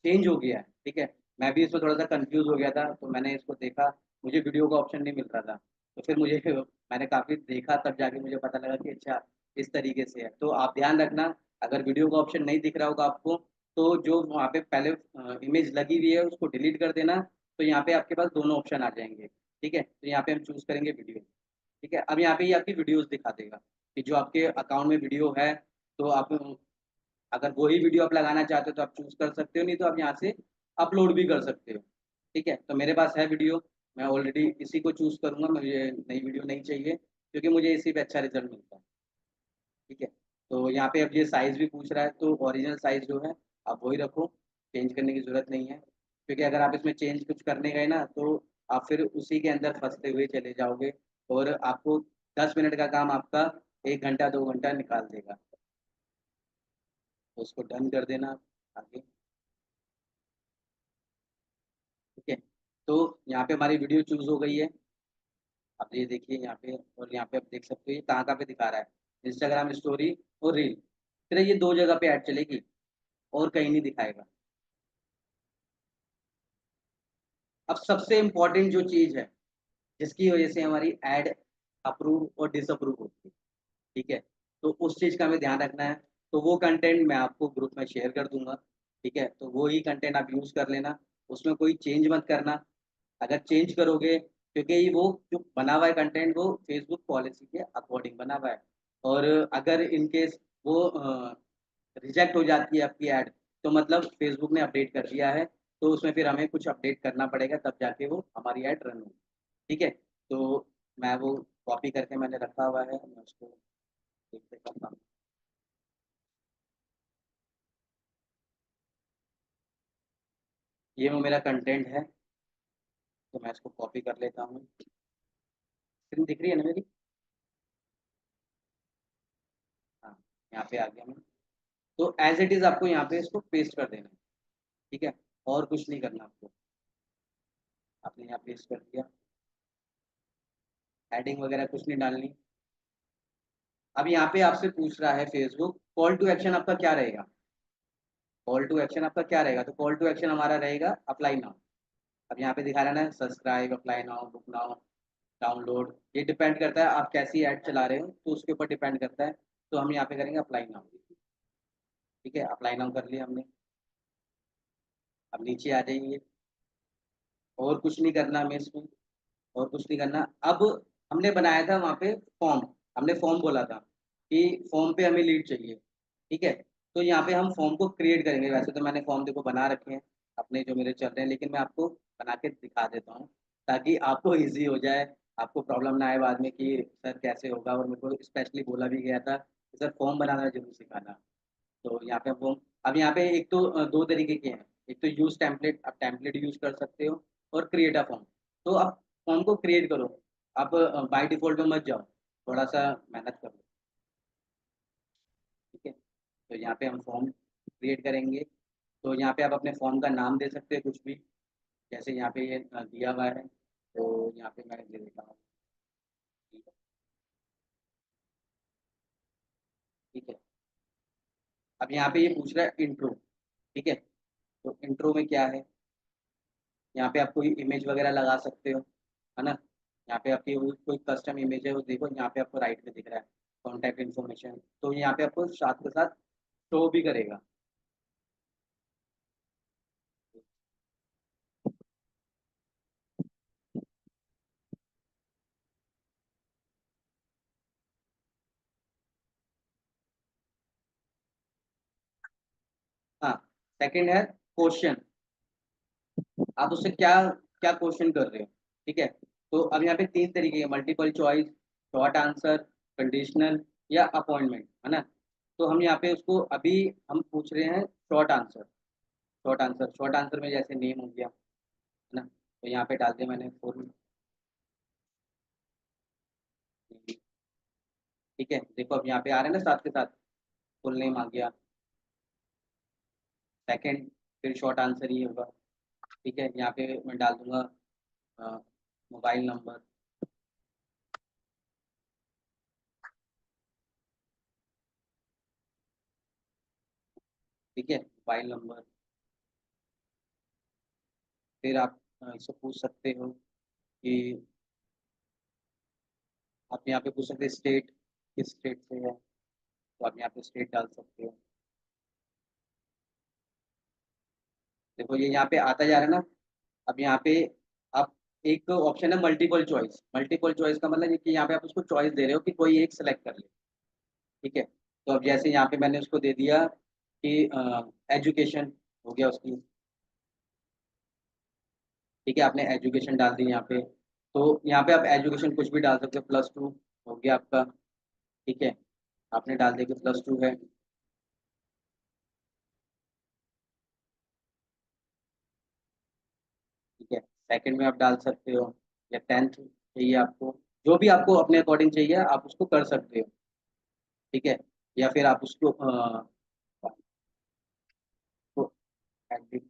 Speaker 1: चेंज हो गया है, ठीक है। मैं भी इसमें थोड़ा सा कंफ्यूज हो गया था, तो मैंने इसको देखा, मुझे वीडियो का ऑप्शन नहीं मिल रहा था, तो फिर मुझे मैंने काफी देखा तब जाके मुझे पता लगा कि अच्छा इस तरीके से है। तो आप ध्यान रखना अगर वीडियो का ऑप्शन नहीं दिख रहा होगा आपको, तो जो वहाँ पे पहले इमेज लगी हुई है उसको डिलीट कर देना, तो यहाँ पे आपके पास दोनों ऑप्शन आ जाएँगे, ठीक है? तो यहाँ पे हम चूज़ करेंगे वीडियो, ठीक है? अब यहाँ पे ये आपकी वीडियोज़ दिखा देगा, कि जो आपके अकाउंट में वीडियो है, तो आप अगर वही वीडियो आप लगाना चाहते हो तो आप चूज़ कर सकते हो, नहीं तो आप यहाँ से अपलोड भी कर सकते हो, ठीक है? तो मेरे पास है वीडियो, मैं ऑलरेडी इसी को चूज़ करूँगा, मुझे नई वीडियो नहीं चाहिए, क्योंकि मुझे इसी पे अच्छा रिज़ल्ट मिलता है, ठीक है? तो यहाँ पे अब ये साइज़ भी पूछ रहा है, तो ओरिजिनल साइज़ जो है आप वही रखो, चेंज करने की ज़रूरत नहीं है, क्योंकि अगर आप इसमें चेंज कुछ करने गए ना, तो आप फिर उसी के अंदर फँसते हुए चले जाओगे और आपको 10 मिनट का काम आपका 1 घंटा, 2 घंटा निकाल देगा। तो उसको डन कर देना आगे, ठीक है? तो यहाँ पे हमारी वीडियो चूज़ हो गई है। अब ये देखिए यहाँ पे, और यहाँ पे आप देख सकते हो ये कहाँ-कहाँ पे दिखा रहा है, इंस्टाग्राम स्टोरी और रील। सिर्फ ये 2 जगह पे ऐड चलेगी और कहीं नहीं दिखाएगा। अब सबसे इम्पोर्टेंट जो चीज़ है, जिसकी वजह से हमारी ऐड अप्रूव और डिसअप्रूव होती है, ठीक है? तो उस चीज़ का हमें ध्यान रखना है। तो वो कंटेंट मैं आपको ग्रुप में शेयर कर दूँगा, ठीक है? तो वो ही कंटेंट आप यूज़ कर लेना, उसमें कोई चेंज मत करना। अगर चेंज करोगे, क्योंकि वो जो बना हुआ है कंटेंट वो फेसबुक पॉलिसी के अकॉर्डिंग बना हुआ है, और अगर इन केस वो रिजेक्ट हो जाती है आपकी ऐड, तो मतलब फेसबुक ने अपडेट कर दिया है, तो उसमें फिर हमें कुछ अपडेट करना पड़ेगा, तब जाके वो हमारी ऐड रन होगी, ठीक है? तो मैं वो कॉपी करके मैंने रखा हुआ है, मैं उसको देख लेता हूँ। ये वो मेरा कंटेंट है, तो मैं इसको कॉपी कर लेता हूँ। स्क्रीन दिख रही है ना मेरी? हाँ, यहाँ पे आ गया मैं। तो एज़ इट इज़ आपको यहाँ पे इसको पेस्ट कर देना है, ठीक है? और कुछ नहीं करना आपको। आपने यहाँ पेस्ट कर दिया, हेडिंग वगैरह कुछ नहीं डालनी। अब यहाँ पे आपसे पूछ रहा है फेसबुक, कॉल टू एक्शन आपका क्या रहेगा? कॉल टू एक्शन आपका क्या रहेगा? तो कॉल टू एक्शन हमारा रहेगा अप्लाई नाउ। अब यहाँ पे दिखा रहा है ना, subscribe, apply now, book now, download. ये डिपेंड करता है आप कैसी ऐड चला रहे हो, तो उसके ऊपर डिपेंड करता है। तो हम यहाँ पे करेंगे अप्लाई नाउ, ठीक है? अप्लाई नाउ कर लिया हमने। अब नीचे आ जाइए, और कुछ नहीं करना हमें इसमें, और कुछ नहीं करना। अब हमने बनाया था वहाँ पे फॉर्म, हमने फॉर्म बोला था कि फॉर्म पे हमें लीड चाहिए, ठीक है? तो यहाँ पे हम फॉर्म को क्रिएट करेंगे। वैसे तो मैंने फॉर्म देखो बना रखे हैं अपने जो मेरे चल रहे हैं, लेकिन मैं आपको बना के दिखा देता हूँ, ताकि आपको ईज़ी हो जाए, आपको प्रॉब्लम ना आए बाद में कि सर कैसे होगा। और मेरे को स्पेशली बोला भी गया था कि सर फॉर्म बनाना ज़रूर सिखाना। तो यहाँ पे फॉर्म, अब यहाँ पे एक तो 2 तरीके के हैं, एक तो यूज़ टेम्पलेट, आप टेम्पलेट यूज़ कर सकते हो, और क्रिएट अ फॉर्म। तो आप फॉर्म को क्रिएट करो, आप बाय डिफ़ॉल्ट में मत जाओ, थोड़ा-सा मेहनत करो, ठीक है? तो यहाँ पे हम फॉर्म क्रिएट करेंगे, तो यहाँ पे आप अपने फॉर्म का नाम दे सकते हैं कुछ भी, जैसे यहाँ पे ये दिया हुआ है, तो यहाँ पे मैं दे देता हूँ, ठीक है? अब यहाँ पे ये पूछ रहा है इंट्रो, ठीक है? तो इंट्रो में क्या है, यहाँ पे आप कोई इमेज वगैरह लगा सकते हो, है ना? यहाँ पे आपकी वो कोई कस्टम इमेज है, वो देखो यहाँ पे आपको राइट में दिख रहा है, कॉन्टैक्ट इन्फॉर्मेशन, तो यहाँ पे आपको साथ के साथ शो भी करेगा। हाँ, सेकंड है क्वेश्चन, आप उससे क्या क्या क्वेश्चन कर रहे हो, ठीक है? तो अब यहाँ पे 3 तरीके हैं, multiple choice, short answer, conditional या अपॉइंटमेंट, है ना? तो हम यहाँ पे उसको अभी हम पूछ रहे हैं शॉर्ट आंसर। शॉर्ट आंसर में जैसे नेम हो गया, है ना? तो यहाँ पे डाल दिया मैंने फुल, ठीक है? देखो अब यहाँ पे आ रहे हैं ना साथ के साथ, फुल नेम आ गया, सेकंड, फिर शॉर्ट आंसर ही होगा, ठीक है? यहाँ पे मैं डाल दूँगा मोबाइल नंबर, ठीक है? मोबाइल नंबर, फिर आप इससे पूछ सकते हो कि आप यहाँ पे पूछ सकते हैं स्टेट, किस स्टेट से है, तो आप यहाँ पे स्टेट डाल सकते हो, देखो ये यहाँ पे आता जा रहा है ना। अब यहाँ पे आप, एक ऑप्शन है मल्टीपल चॉइस। मल्टीपल चॉइस का मतलब ये कि यहाँ पे आप उसको चॉइस दे रहे हो कि कोई एक सेलेक्ट कर ले। ठीक है, तो अब जैसे यहाँ पे मैंने उसको दे दिया कि एजुकेशन हो गया उसकी। ठीक है, आपने एजुकेशन डाल दी यहाँ पे। तो यहाँ पे आप एजुकेशन कुछ भी डाल सकते हो, +2 हो गया आपका। ठीक है, आपने डाल दिया कि +2 है। ठीक है, सेकंड में आप डाल सकते हो, या 10th चाहिए आपको, जो भी आपको अपने अकॉर्डिंग चाहिए आप उसको कर सकते हो। ठीक है, या फिर आप उसको को edit-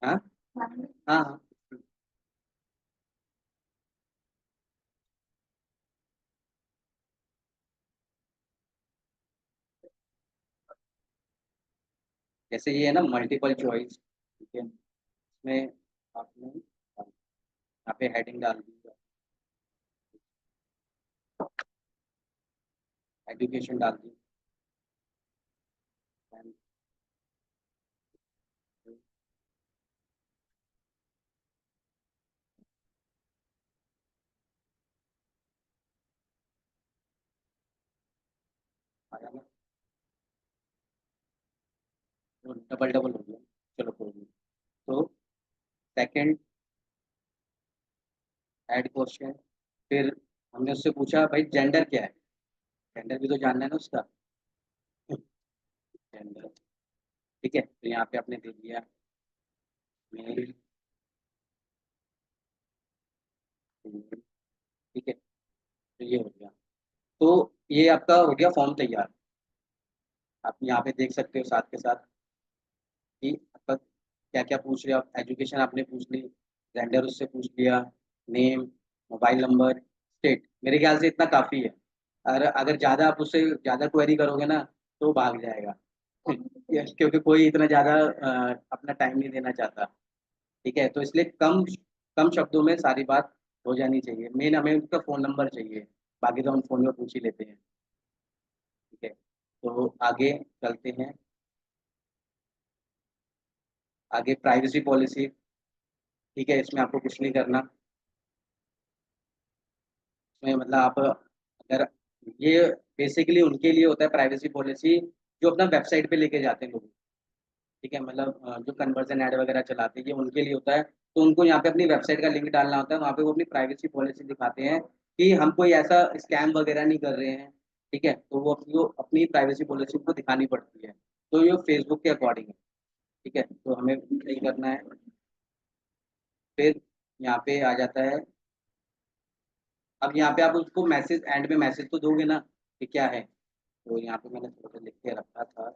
Speaker 1: हाँ हाँ हाँ। जैसे ये है ना मल्टीपल चॉइस। ठीक है, इसमें आपने यहाँ पे हेडिंग डाल दी, एजुकेशन डाल दी, and आया ना, तो डबल डबल हो गया। चलो कोई नहीं। तो सेकंड, ऐड क्वेश्चन। फिर हमने उससे पूछा भाई जेंडर क्या है, जेंडर भी तो जानना है ना उसका। जेंडर, ठीक है, तो यहाँ पे आपने दे दिया मेल, फीमेल। ठीक है, तो ये हो गया। तो ये आपका हो गया फॉर्म तैयार। आप यहाँ पे देख सकते हो साथ के साथ कि आपका क्या क्या पूछ रहे हो। आप एजुकेशन आपने पूछ ली, जेंडर उससे पूछ लिया, नेम, मोबाइल नंबर, स्टेट। मेरे ख्याल से इतना काफ़ी है। अगर अगर ज़्यादा आप उससे ज़्यादा क्वेरी करोगे ना तो भाग जाएगा। क्योंकि कोई इतना ज़्यादा अपना टाइम नहीं देना चाहता। ठीक है, तो इसलिए कम कम शब्दों में सारी बात हो जानी चाहिए। मेन हमें उसका फ़ोन नंबर चाहिए, बाकी तो हम फ़ोन में पूछ ही लेते हैं। ठीक है, तो आगे चलते हैं। आगे प्राइवेसी पॉलिसी। ठीक है, इसमें आपको कुछ नहीं करना। इसमें मतलब आप अगर, ये बेसिकली उनके लिए होता है प्राइवेसी पॉलिसी जो अपना वेबसाइट पे लेके जाते हैं लोग। ठीक है, मतलब जो कन्वर्जन ऐड वगैरह चलाते हैं ये उनके लिए होता है। तो उनको यहाँ पे अपनी वेबसाइट का लिंक डालना होता है, वहाँ पे वो अपनी प्राइवेसी पॉलिसी दिखाते हैं कि हम कोई ऐसा स्कैम वगैरह नहीं कर रहे हैं। ठीक है, तो वो अपनी प्राइवेसी पॉलिसी उनको दिखानी पड़ती है। तो ये फेसबुक के अकॉर्डिंग है। ठीक है, तो हमें नहीं करना है। फिर यहाँ पे आ जाता है। अब यहाँ पे आप उसको मैसेज, एंड में मैसेज तो दोगे ना कि क्या है। तो यहाँ पे मैंने थोड़ा सा लिख के रखा था।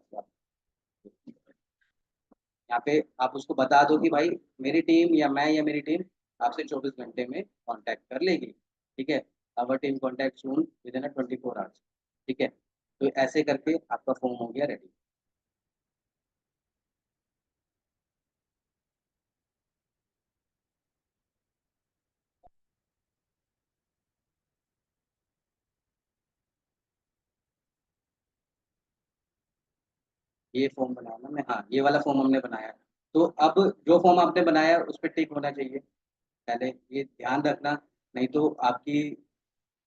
Speaker 1: यहाँ पे आप उसको बता दो कि भाई मेरी टीम या मैं या मेरी टीम आपसे 24 घंटे में कांटेक्ट कर लेगी। ठीक है, our team contact soon with in 24 hours. ठीक है, तो ऐसे करके आपका फॉर्म हो गया रेडी। ये फॉर्म बनाया ना मैं, हाँ ये वाला फॉर्म हमने बनाया। तो अब जो फॉर्म आपने बनाया उस पर टिक होना चाहिए पहले, ये ध्यान रखना। नहीं तो आपकी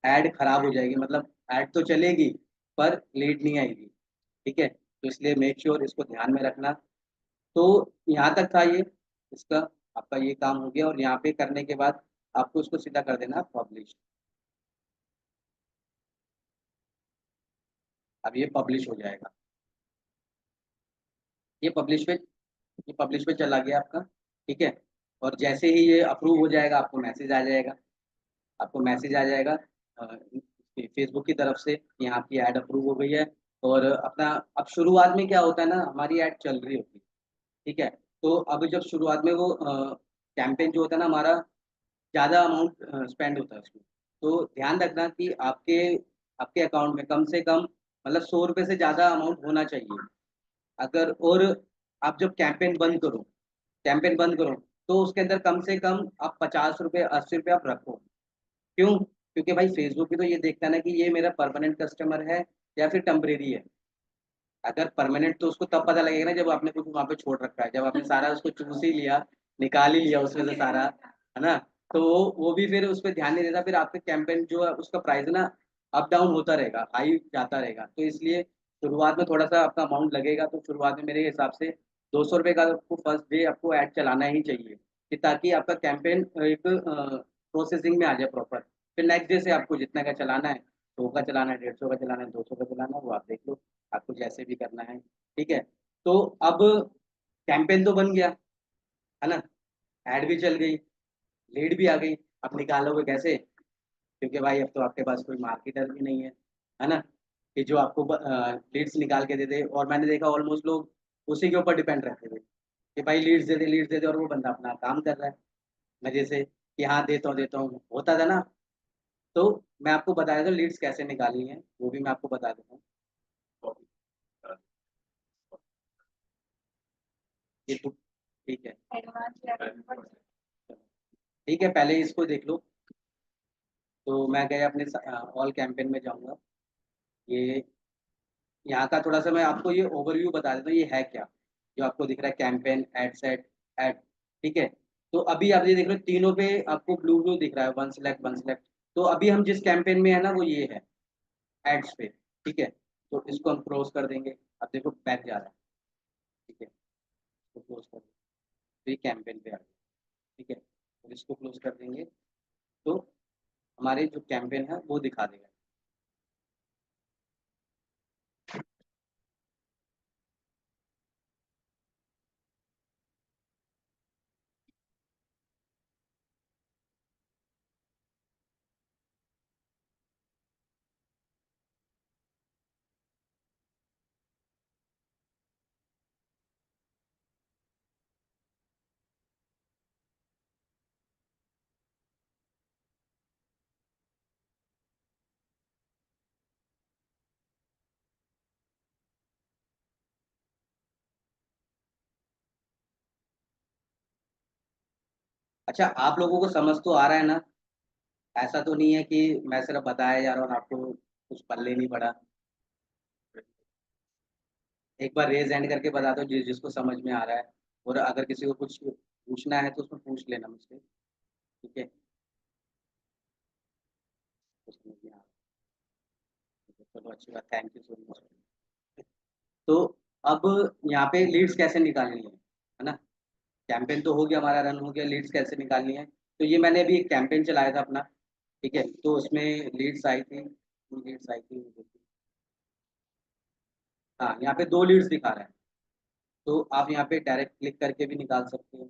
Speaker 1: ऐड खराब हो जाएगी, मतलब ऐड तो चलेगी पर लीड नहीं आएगी। ठीक है, तो इसलिए मेक श्योर इसको ध्यान में रखना। तो यहाँ तक था ये इसका, आपका ये काम हो गया। और यहाँ पे करने के बाद आपको इसको सीधा कर देना पब्लिश। अब ये पब्लिश हो जाएगा। ये पब्लिश पे ये पब्लिश पे चला गया आपका। ठीक है, और जैसे ही ये अप्रूव हो जाएगा आपको मैसेज आ जाएगा। आपको मैसेज आ जाएगा फेसबुक की तरफ से कि आपकी ऐड अप्रूव हो गई है। और अपना, अब शुरुआत में क्या होता है ना, हमारी ऐड चल रही होती है। ठीक है, तो अब जब शुरुआत में वो कैंपेन जो होता है ना हमारा, ज़्यादा अमाउंट स्पेंड होता है उसमें। तो ध्यान रखना कि आपके आपके अकाउंट में कम से कम मतलब 100 रुपये से ज़्यादा अमाउंट होना चाहिए। अगर, और आप जब कैंपेन बंद करो तो उसके अंदर कम से कम आप 50 रुपये 80 रुपये आप रखो। क्यों? क्योंकि भाई फेसबुक भी तो ये देखता है ना कि ये मेरा परमानेंट कस्टमर है या फिर टेम्परेरी है। अगर परमानेंट तो उसको तब पता लगेगा ना जब आपने कुछ वहां पे छोड़ रखा है, जब आपने सारा उसको चूस ही लिया, निकाल ही लिया उसमें से सारा, है ना। तो वो भी फिर उस पर ध्यान नहीं देता, फिर आपके कैंपेन जो है उसका प्राइस ना अप डाउन होता रहेगा, हाई जाता रहेगा। तो इसलिए शुरुआत में थोड़ा सा आपका अमाउंट लगेगा, तो शुरुआत में मेरे हिसाब से 200 रुपये का आपको फर्स्ट डे आपको ऐड चलाना ही चाहिए, कि ताकि आपका कैंपेन एक प्रोसेसिंग में आ जाए प्रॉपर। फिर नेक्स्ट डे से आपको जितना का चलाना है, 100 का चलाना है, 150 का चलाना है, 200 का चलाना है, वो आप देख लो, आपको जैसे भी करना है। ठीक है। तो अब कैंपेन तो बन गया, है ना, ऐड भी चल गई, लीड भी आ गई। अब निकालोगे कैसे? क्योंकि भाई अब तो आपके पास कोई मार्केटर भी नहीं है ना, कि जो आपको लीड्स निकाल के दे दे। और मैंने देखा ऑलमोस्ट लोग उसी के ऊपर डिपेंड रहते थे कि भाई लीड्स दे दे, लीड्स दे दे, और वो बंदा अपना काम कर रहा है मजे से कि हाँ देता हूँ, होता था ना। तो मैं आपको बता देता हूँ लीड्स कैसे निकालनी है, वो भी मैं आपको बता देता हूँ। ये तो ठीक है, ठीक है, पहले इसको देख लो। तो मैं गया अपने ऑल कैंपेन में जाऊंगा। ये यहाँ का थोड़ा सा मैं आपको ये ओवरव्यू बता देता हूँ, ये है क्या जो आपको दिख रहा है, कैंपेन, एड सेट, एड। ठीक है। तो अभी आप ये देख रहे हो तीनों पे आपको ब्लू ब्लू दिख रहा है, वन सिलेक्ट वन सिलेक्ट। तो अभी हम जिस कैंपेन में है ना वो ये है, एड्स पे। ठीक है। तो इसको हम क्लोज कर देंगे। अब देखो बैक जा रहा है। ठीक है, इसको क्लोज कर देंगे, तो ये कैंपेन पे आ गया। ठीक है, तो इसको क्लोज कर देंगे, तो हमारे जो कैंपेन है वो दिखा देगा। अच्छा, आप लोगों को समझ तो आ रहा है ना? ऐसा तो नहीं है कि मैं सिर्फ बताया जा रहा हूँ और आपको कुछ पल्ले नहीं पड़ा। एक बार रेज हैंड करके बता दो जिसको समझ में आ रहा है। और अगर किसी को कुछ पूछना है तो उसमें पूछ लेना मुझसे। ठीक है, कुछ समझ में आ रहा है, चलो अच्छी बात, थैंक यू सो मच। तो अब यहाँ पे लीड्स कैसे निकालनी है ना। कैंपेन तो हो गया, हमारा रन हो गया, लीड्स कैसे निकालनी है। तो ये मैंने अभी एक कैंपेन चलाया था अपना। ठीक है, तो उसमें लीड्स आई थी, लीड्स आई थी। हाँ, यहाँ पे 2 लीड्स दिखा रहा है। तो आप यहाँ पे डायरेक्ट क्लिक करके भी निकाल सकते हो।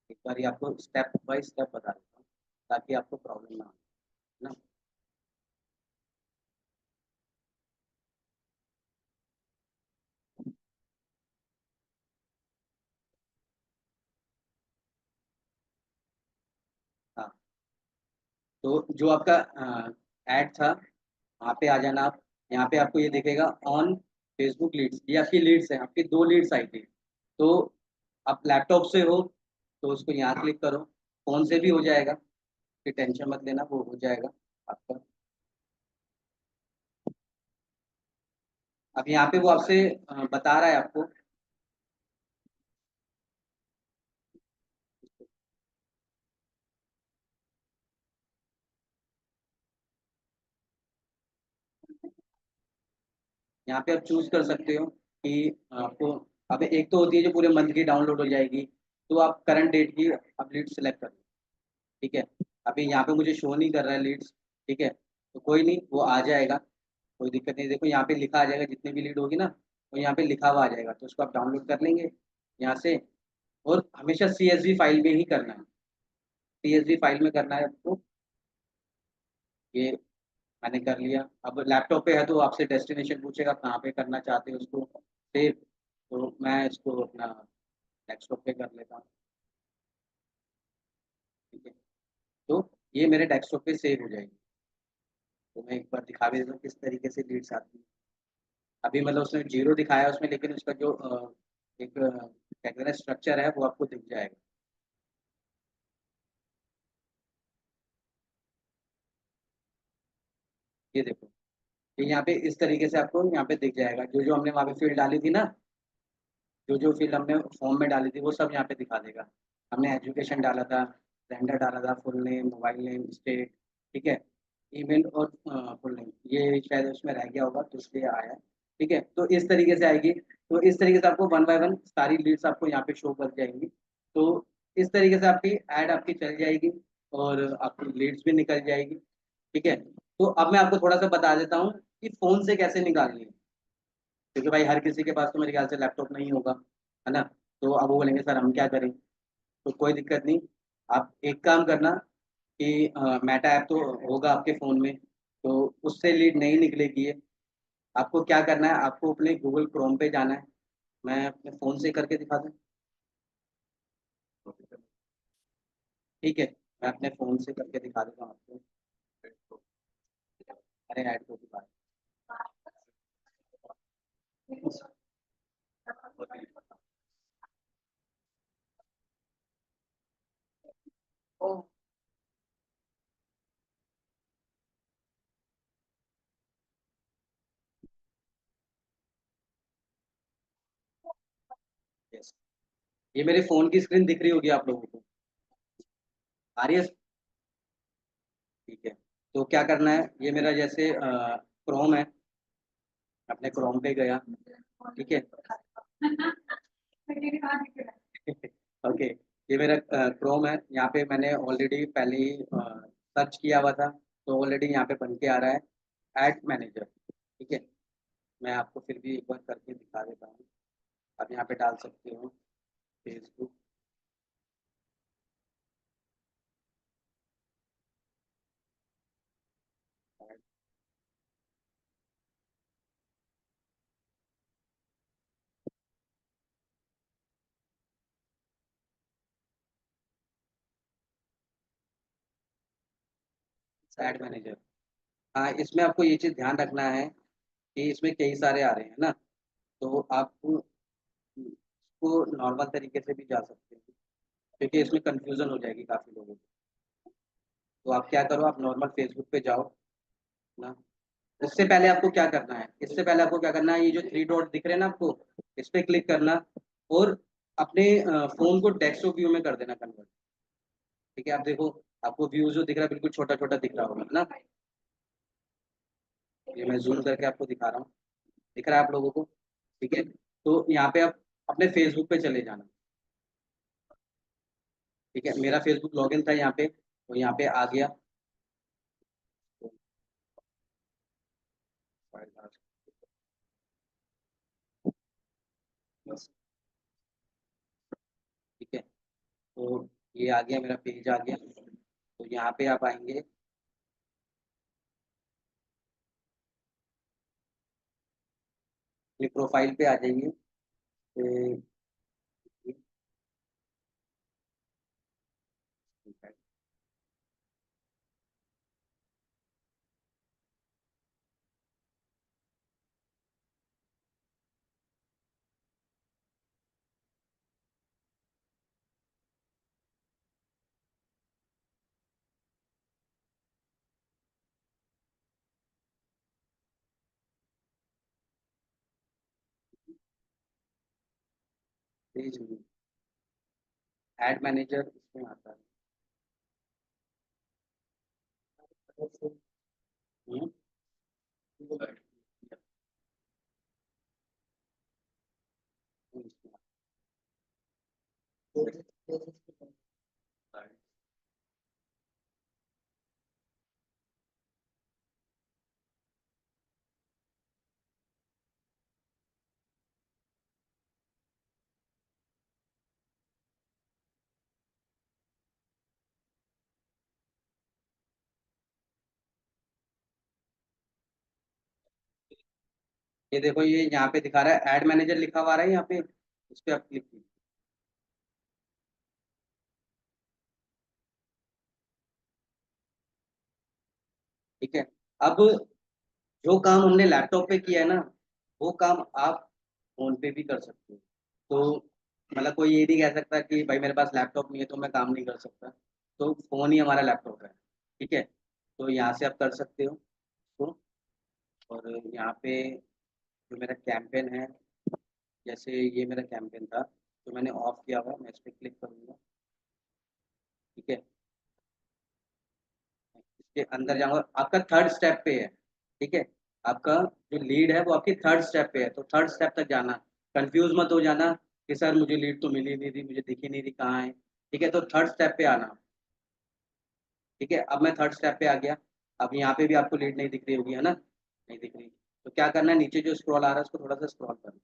Speaker 1: एक बार ये आपको स्टेप बाय स्टेप बता देता हूँ, ताकि आपको प्रॉब्लम ना हो, है ना। हाँ, तो जो आपका ऐड था, वहाँ पे आ जाना आप। यहाँ पे आपको ये दिखेगा ऑन फेसबुक लीड्स, ये आपकी लीड्स है, आपकी 2 लीड्स आई थी। तो आप लैपटॉप से हो तो उसको यहाँ क्लिक करो, फोन से भी हो जाएगा, कि टेंशन मत लेना, वो हो जाएगा आपका। अब यहाँ पे वो आपसे बता रहा है आपको। यहाँ पे आप चूज कर सकते हो कि आपको, अब एक तो होती है जो पूरे मंथ की डाउनलोड हो जाएगी, तो आप करंट डेट की आप लीड सेलेक्ट कर लो। ठीक है, अभी यहाँ पे मुझे शो नहीं कर रहा है लीड्स। ठीक है, तो कोई नहीं, वो आ जाएगा, कोई दिक्कत नहीं। देखो यहाँ पे लिखा आ जाएगा, जितनी भी लीड होगी ना, तो यहाँ पे लिखा हुआ आ जाएगा, तो उसको आप डाउनलोड कर लेंगे यहाँ से। और हमेशा CSV फाइल में ही करना है, CSV फाइल में करना है आपको। ये मैंने कर लिया। अब लैपटॉप पे है तो आपसे डेस्टिनेशन पूछेगा कहाँ पे करना चाहते हो उसको सेव। तो मैं इसको अपना डेस्कटॉप पे कर लेता हूँ। ठीक है, तो ये मेरे डेस्कटॉप पे सेव हो जाएगी। तो मैं एक बार दिखा भी देता हूँ किस तरीके से लीड्स आती है। अभी मतलब उसने जीरो दिखाया उसमें, लेकिन उसका जो एक क्या कहते हैं स्ट्रक्चर है वो आपको दिख जाएगा। ये देखो, ये यहाँ पे इस तरीके से आपको यहाँ पे दिख जाएगा, जो जो हमने वहाँ पे फील्ड डाली थी ना, जो जो फील्ड हमने फॉर्म में डाली थी वो सब यहाँ पे दिखा देगा। हमने एजुकेशन डाला था, जेंडर डाला था, full name, mobile name, state, ठीक है, ईमेल और फुल नेम, ये शायद उसमें रह गया होगा तो इसलिए आया है। ठीक है, तो इस तरीके से आएगी। तो इस तरीके से आपको वन बाय वन सारी लीड्स आपको यहाँ पे शो कर जाएंगी। तो इस तरीके से आपकी ऐड आपकी चल जाएगी और आपकी लीड्स भी निकल जाएगी। ठीक है, तो अब मैं आपको थोड़ा सा बता देता हूँ कि फोन से कैसे निकालनी है, क्योंकि भाई हर किसी के पास तो मेरे ख्याल से लैपटॉप नहीं होगा, है ना। तो अब वो बोलेंगे सर हम क्या करें, तो कोई दिक्कत नहीं। आप एक काम करना कि मेटा ऐप तो होगा आपके फ़ोन में, तो उससे लीड नहीं निकलेगी ये। आपको क्या करना है, आपको अपने गूगल क्रोम पे जाना है। मैं अपने फ़ोन से करके दिखा दूँ? ठीक है, मैं अपने फ़ोन से करके दिखा देता हूँ आपको। अरे ऐड को दिखा। यस, ये मेरे फ़ोन की स्क्रीन दिख रही होगी आप लोगों को, आ रही है? ठीक है, तो क्या करना है, ये मेरा जैसे क्रोम है, अपने क्रोम पे गया, ठीक है। ओके, ये मेरा क्रोम है, यहाँ पे मैंने ऑलरेडी पहले ही सर्च किया हुआ था, तो ऑलरेडी यहाँ पे बन के आ रहा है एड मैनेजर। ठीक है, मैं आपको फिर भी एक बार करके दिखा देता हूँ। आप यहाँ पे डाल सकते हो फेसबुक एड मैनेजर। हाँ, इसमें आपको ये चीज़ ध्यान रखना है कि इसमें कई सारे आ रहे हैं ना, तो आपको इसको नॉर्मल तरीके से भी जा सकते हैं, क्योंकि इसमें कंफ्यूजन हो जाएगी काफ़ी लोगों को। तो आप क्या करो, आप नॉर्मल फेसबुक पे जाओ ना। उससे पहले आपको क्या करना है, इससे पहले आपको क्या करना है, ये जो थ्री डॉट दिख रहे हैं ना आपको, इस पे क्लिक करना और अपने फोन को डेस्कटॉप व्यू में कर देना कन्वर्ट। ठीक है, आप देखो, आपको व्यू जो दिख रहा है बिल्कुल छोटा छोटा दिख रहा होगा ना। ये मैं जूम करके आपको दिखा रहा हूँ, दिख रहा है आप लोगों को? ठीक है, तो यहाँ पे आप अपने फेसबुक पे चले जाना। ठीक है, मेरा फेसबुक लॉगिन था यहाँ पे, तो यहाँ पे आ गया। तो बस, ठीक है, तो ये आ गया, मेरा पेज आ गया। तो यहाँ पे आप आएंगे, अपनी प्रोफाइल पे आ जाइए। तो पेज में एड मैनेजर इसमें आता है। हम्म, ये देखो, ये यहाँ पे दिखा रहा है, एड मैनेजर लिखा हुआ आ रहा है यहाँ पे, इस पे आप क्लिक कीजिए। ठीक है, अब जो काम हमने लैपटॉप पे किया है ना, वो काम आप फोन पे भी कर सकते हो। तो मतलब कोई ये नहीं कह सकता कि भाई मेरे पास लैपटॉप नहीं है तो मैं काम नहीं कर सकता। तो फोन ही हमारा लैपटॉप है। ठीक है, तो यहाँ से आप कर सकते हो। इसको, और यहाँ पे जो मेरा कैंपेन है, जैसे ये मेरा कैंपेन था तो मैंने ऑफ किया हुआ है, मैं इस पर क्लिक करूँगा। ठीक है, इसके अंदर जाऊँगा, आपका थर्ड स्टेप पे है। ठीक है, आपका जो लीड है वो आपकी थर्ड स्टेप पे है, तो थर्ड स्टेप तक जाना। कंफ्यूज मत हो जाना कि सर मुझे लीड तो मिली नहीं थी, मुझे दिखी नहीं थी कहाँ है। ठीक है, तो थर्ड स्टेप पे आना। ठीक है, अब मैं थर्ड स्टेप पे आ गया। अब यहाँ पे भी आपको लीड नहीं दिख रही होगी, है ना, नहीं दिख रही, तो क्या करना है, नीचे जो स्क्रॉल आ रहा है उसको थोड़ा सा स्क्रॉल करना।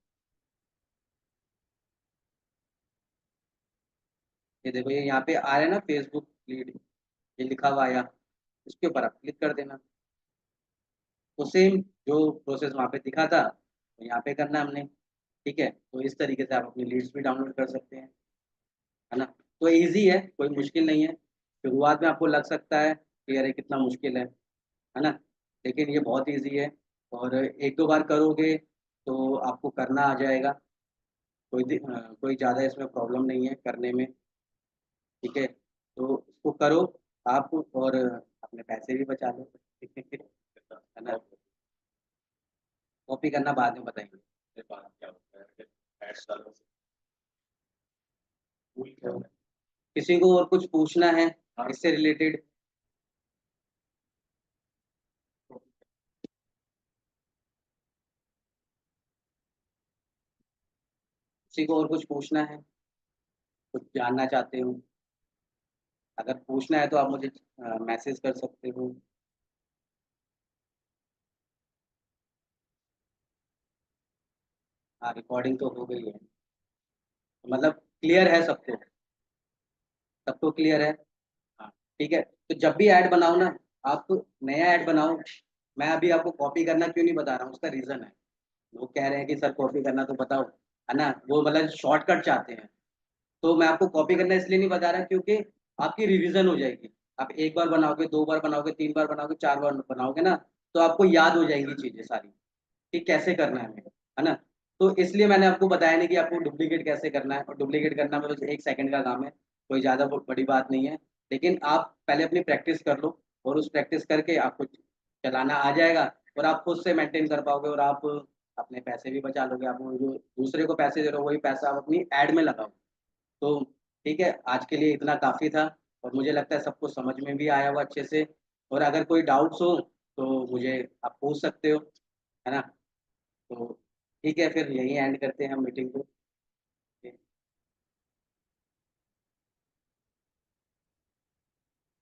Speaker 1: ये देखो, ये यहाँ पे आ रहा है ना फेसबुक लीड, ये लिखा हुआ आया, इसके ऊपर आप क्लिक कर देना। तो सेम जो प्रोसेस वहाँ पे दिखा था तो यहाँ पे करना है हमने। ठीक है, तो इस तरीके से आप अपनी लीड्स भी डाउनलोड कर सकते हैं, है ना। तो इजी है, कोई मुश्किल नहीं है। शुरुआत में आपको लग सकता है कि अरे कितना मुश्किल है ना, लेकिन ये बहुत इजी है, और एक दो बार करोगे तो आपको करना आ जाएगा। कोई ज़्यादा इसमें प्रॉब्लम नहीं है करने में। ठीक है, तो इसको करो आप, और अपने पैसे भी बचा लो। है ना, कॉपी करना बाद में बताएंगे। फिर बाद क्या होता है, फिर एड्स डालो, भूल क्या होता है। किसी को और कुछ पूछना है इससे रिलेटेड? किसी को और कुछ पूछना है, कुछ जानना चाहते हो? अगर पूछना है तो आप मुझे मैसेज कर सकते हो। हाँ, रिकॉर्डिंग तो हो गई है, मतलब क्लियर है सबको, सबको क्लियर है। हाँ, ठीक है, तो जब भी ऐड बनाओ ना, आप नया ऐड बनाओ। मैं अभी आपको कॉपी करना क्यों नहीं बता रहा हूँ, उसका रीजन है। लोग कह रहे हैं कि सर कॉपी करना तो बताओ, है ना, वो मतलब शॉर्टकट चाहते हैं। तो मैं आपको कॉपी करना इसलिए नहीं बता रहा क्योंकि आपकी रिवीजन हो जाएगी। आप एक बार बनाओगे, दो बार बनाओगे, तीन बार बनाओगे, चार बार बनाओगे ना, तो आपको याद हो जाएंगी चीजें सारी कि कैसे करना है ना। तो इसलिए मैंने आपको बताया नहीं कि आपको डुप्लीकेट कैसे करना है, और डुप्लीकेट करना मतलब एक सेकंड का काम है, कोई ज़्यादा बड़ी बात नहीं है। लेकिन आप पहले अपनी प्रैक्टिस कर लो, और उस प्रैक्टिस करके आपको चलाना आ जाएगा, और आप खुद से मेंटेन कर पाओगे, और आप अपने पैसे भी बचा लोगे। आप वो जो दूसरे को पैसे दे रहे हो वही पैसा आप अपनी ऐड में लगाओ। तो ठीक है, आज के लिए इतना काफ़ी था, और मुझे लगता है सबको समझ में भी आया हुआ अच्छे से। और अगर कोई डाउट्स हो तो मुझे आप पूछ सकते हो, है ना। तो ठीक है, फिर यहीं एंड करते हैं हम मीटिंग को।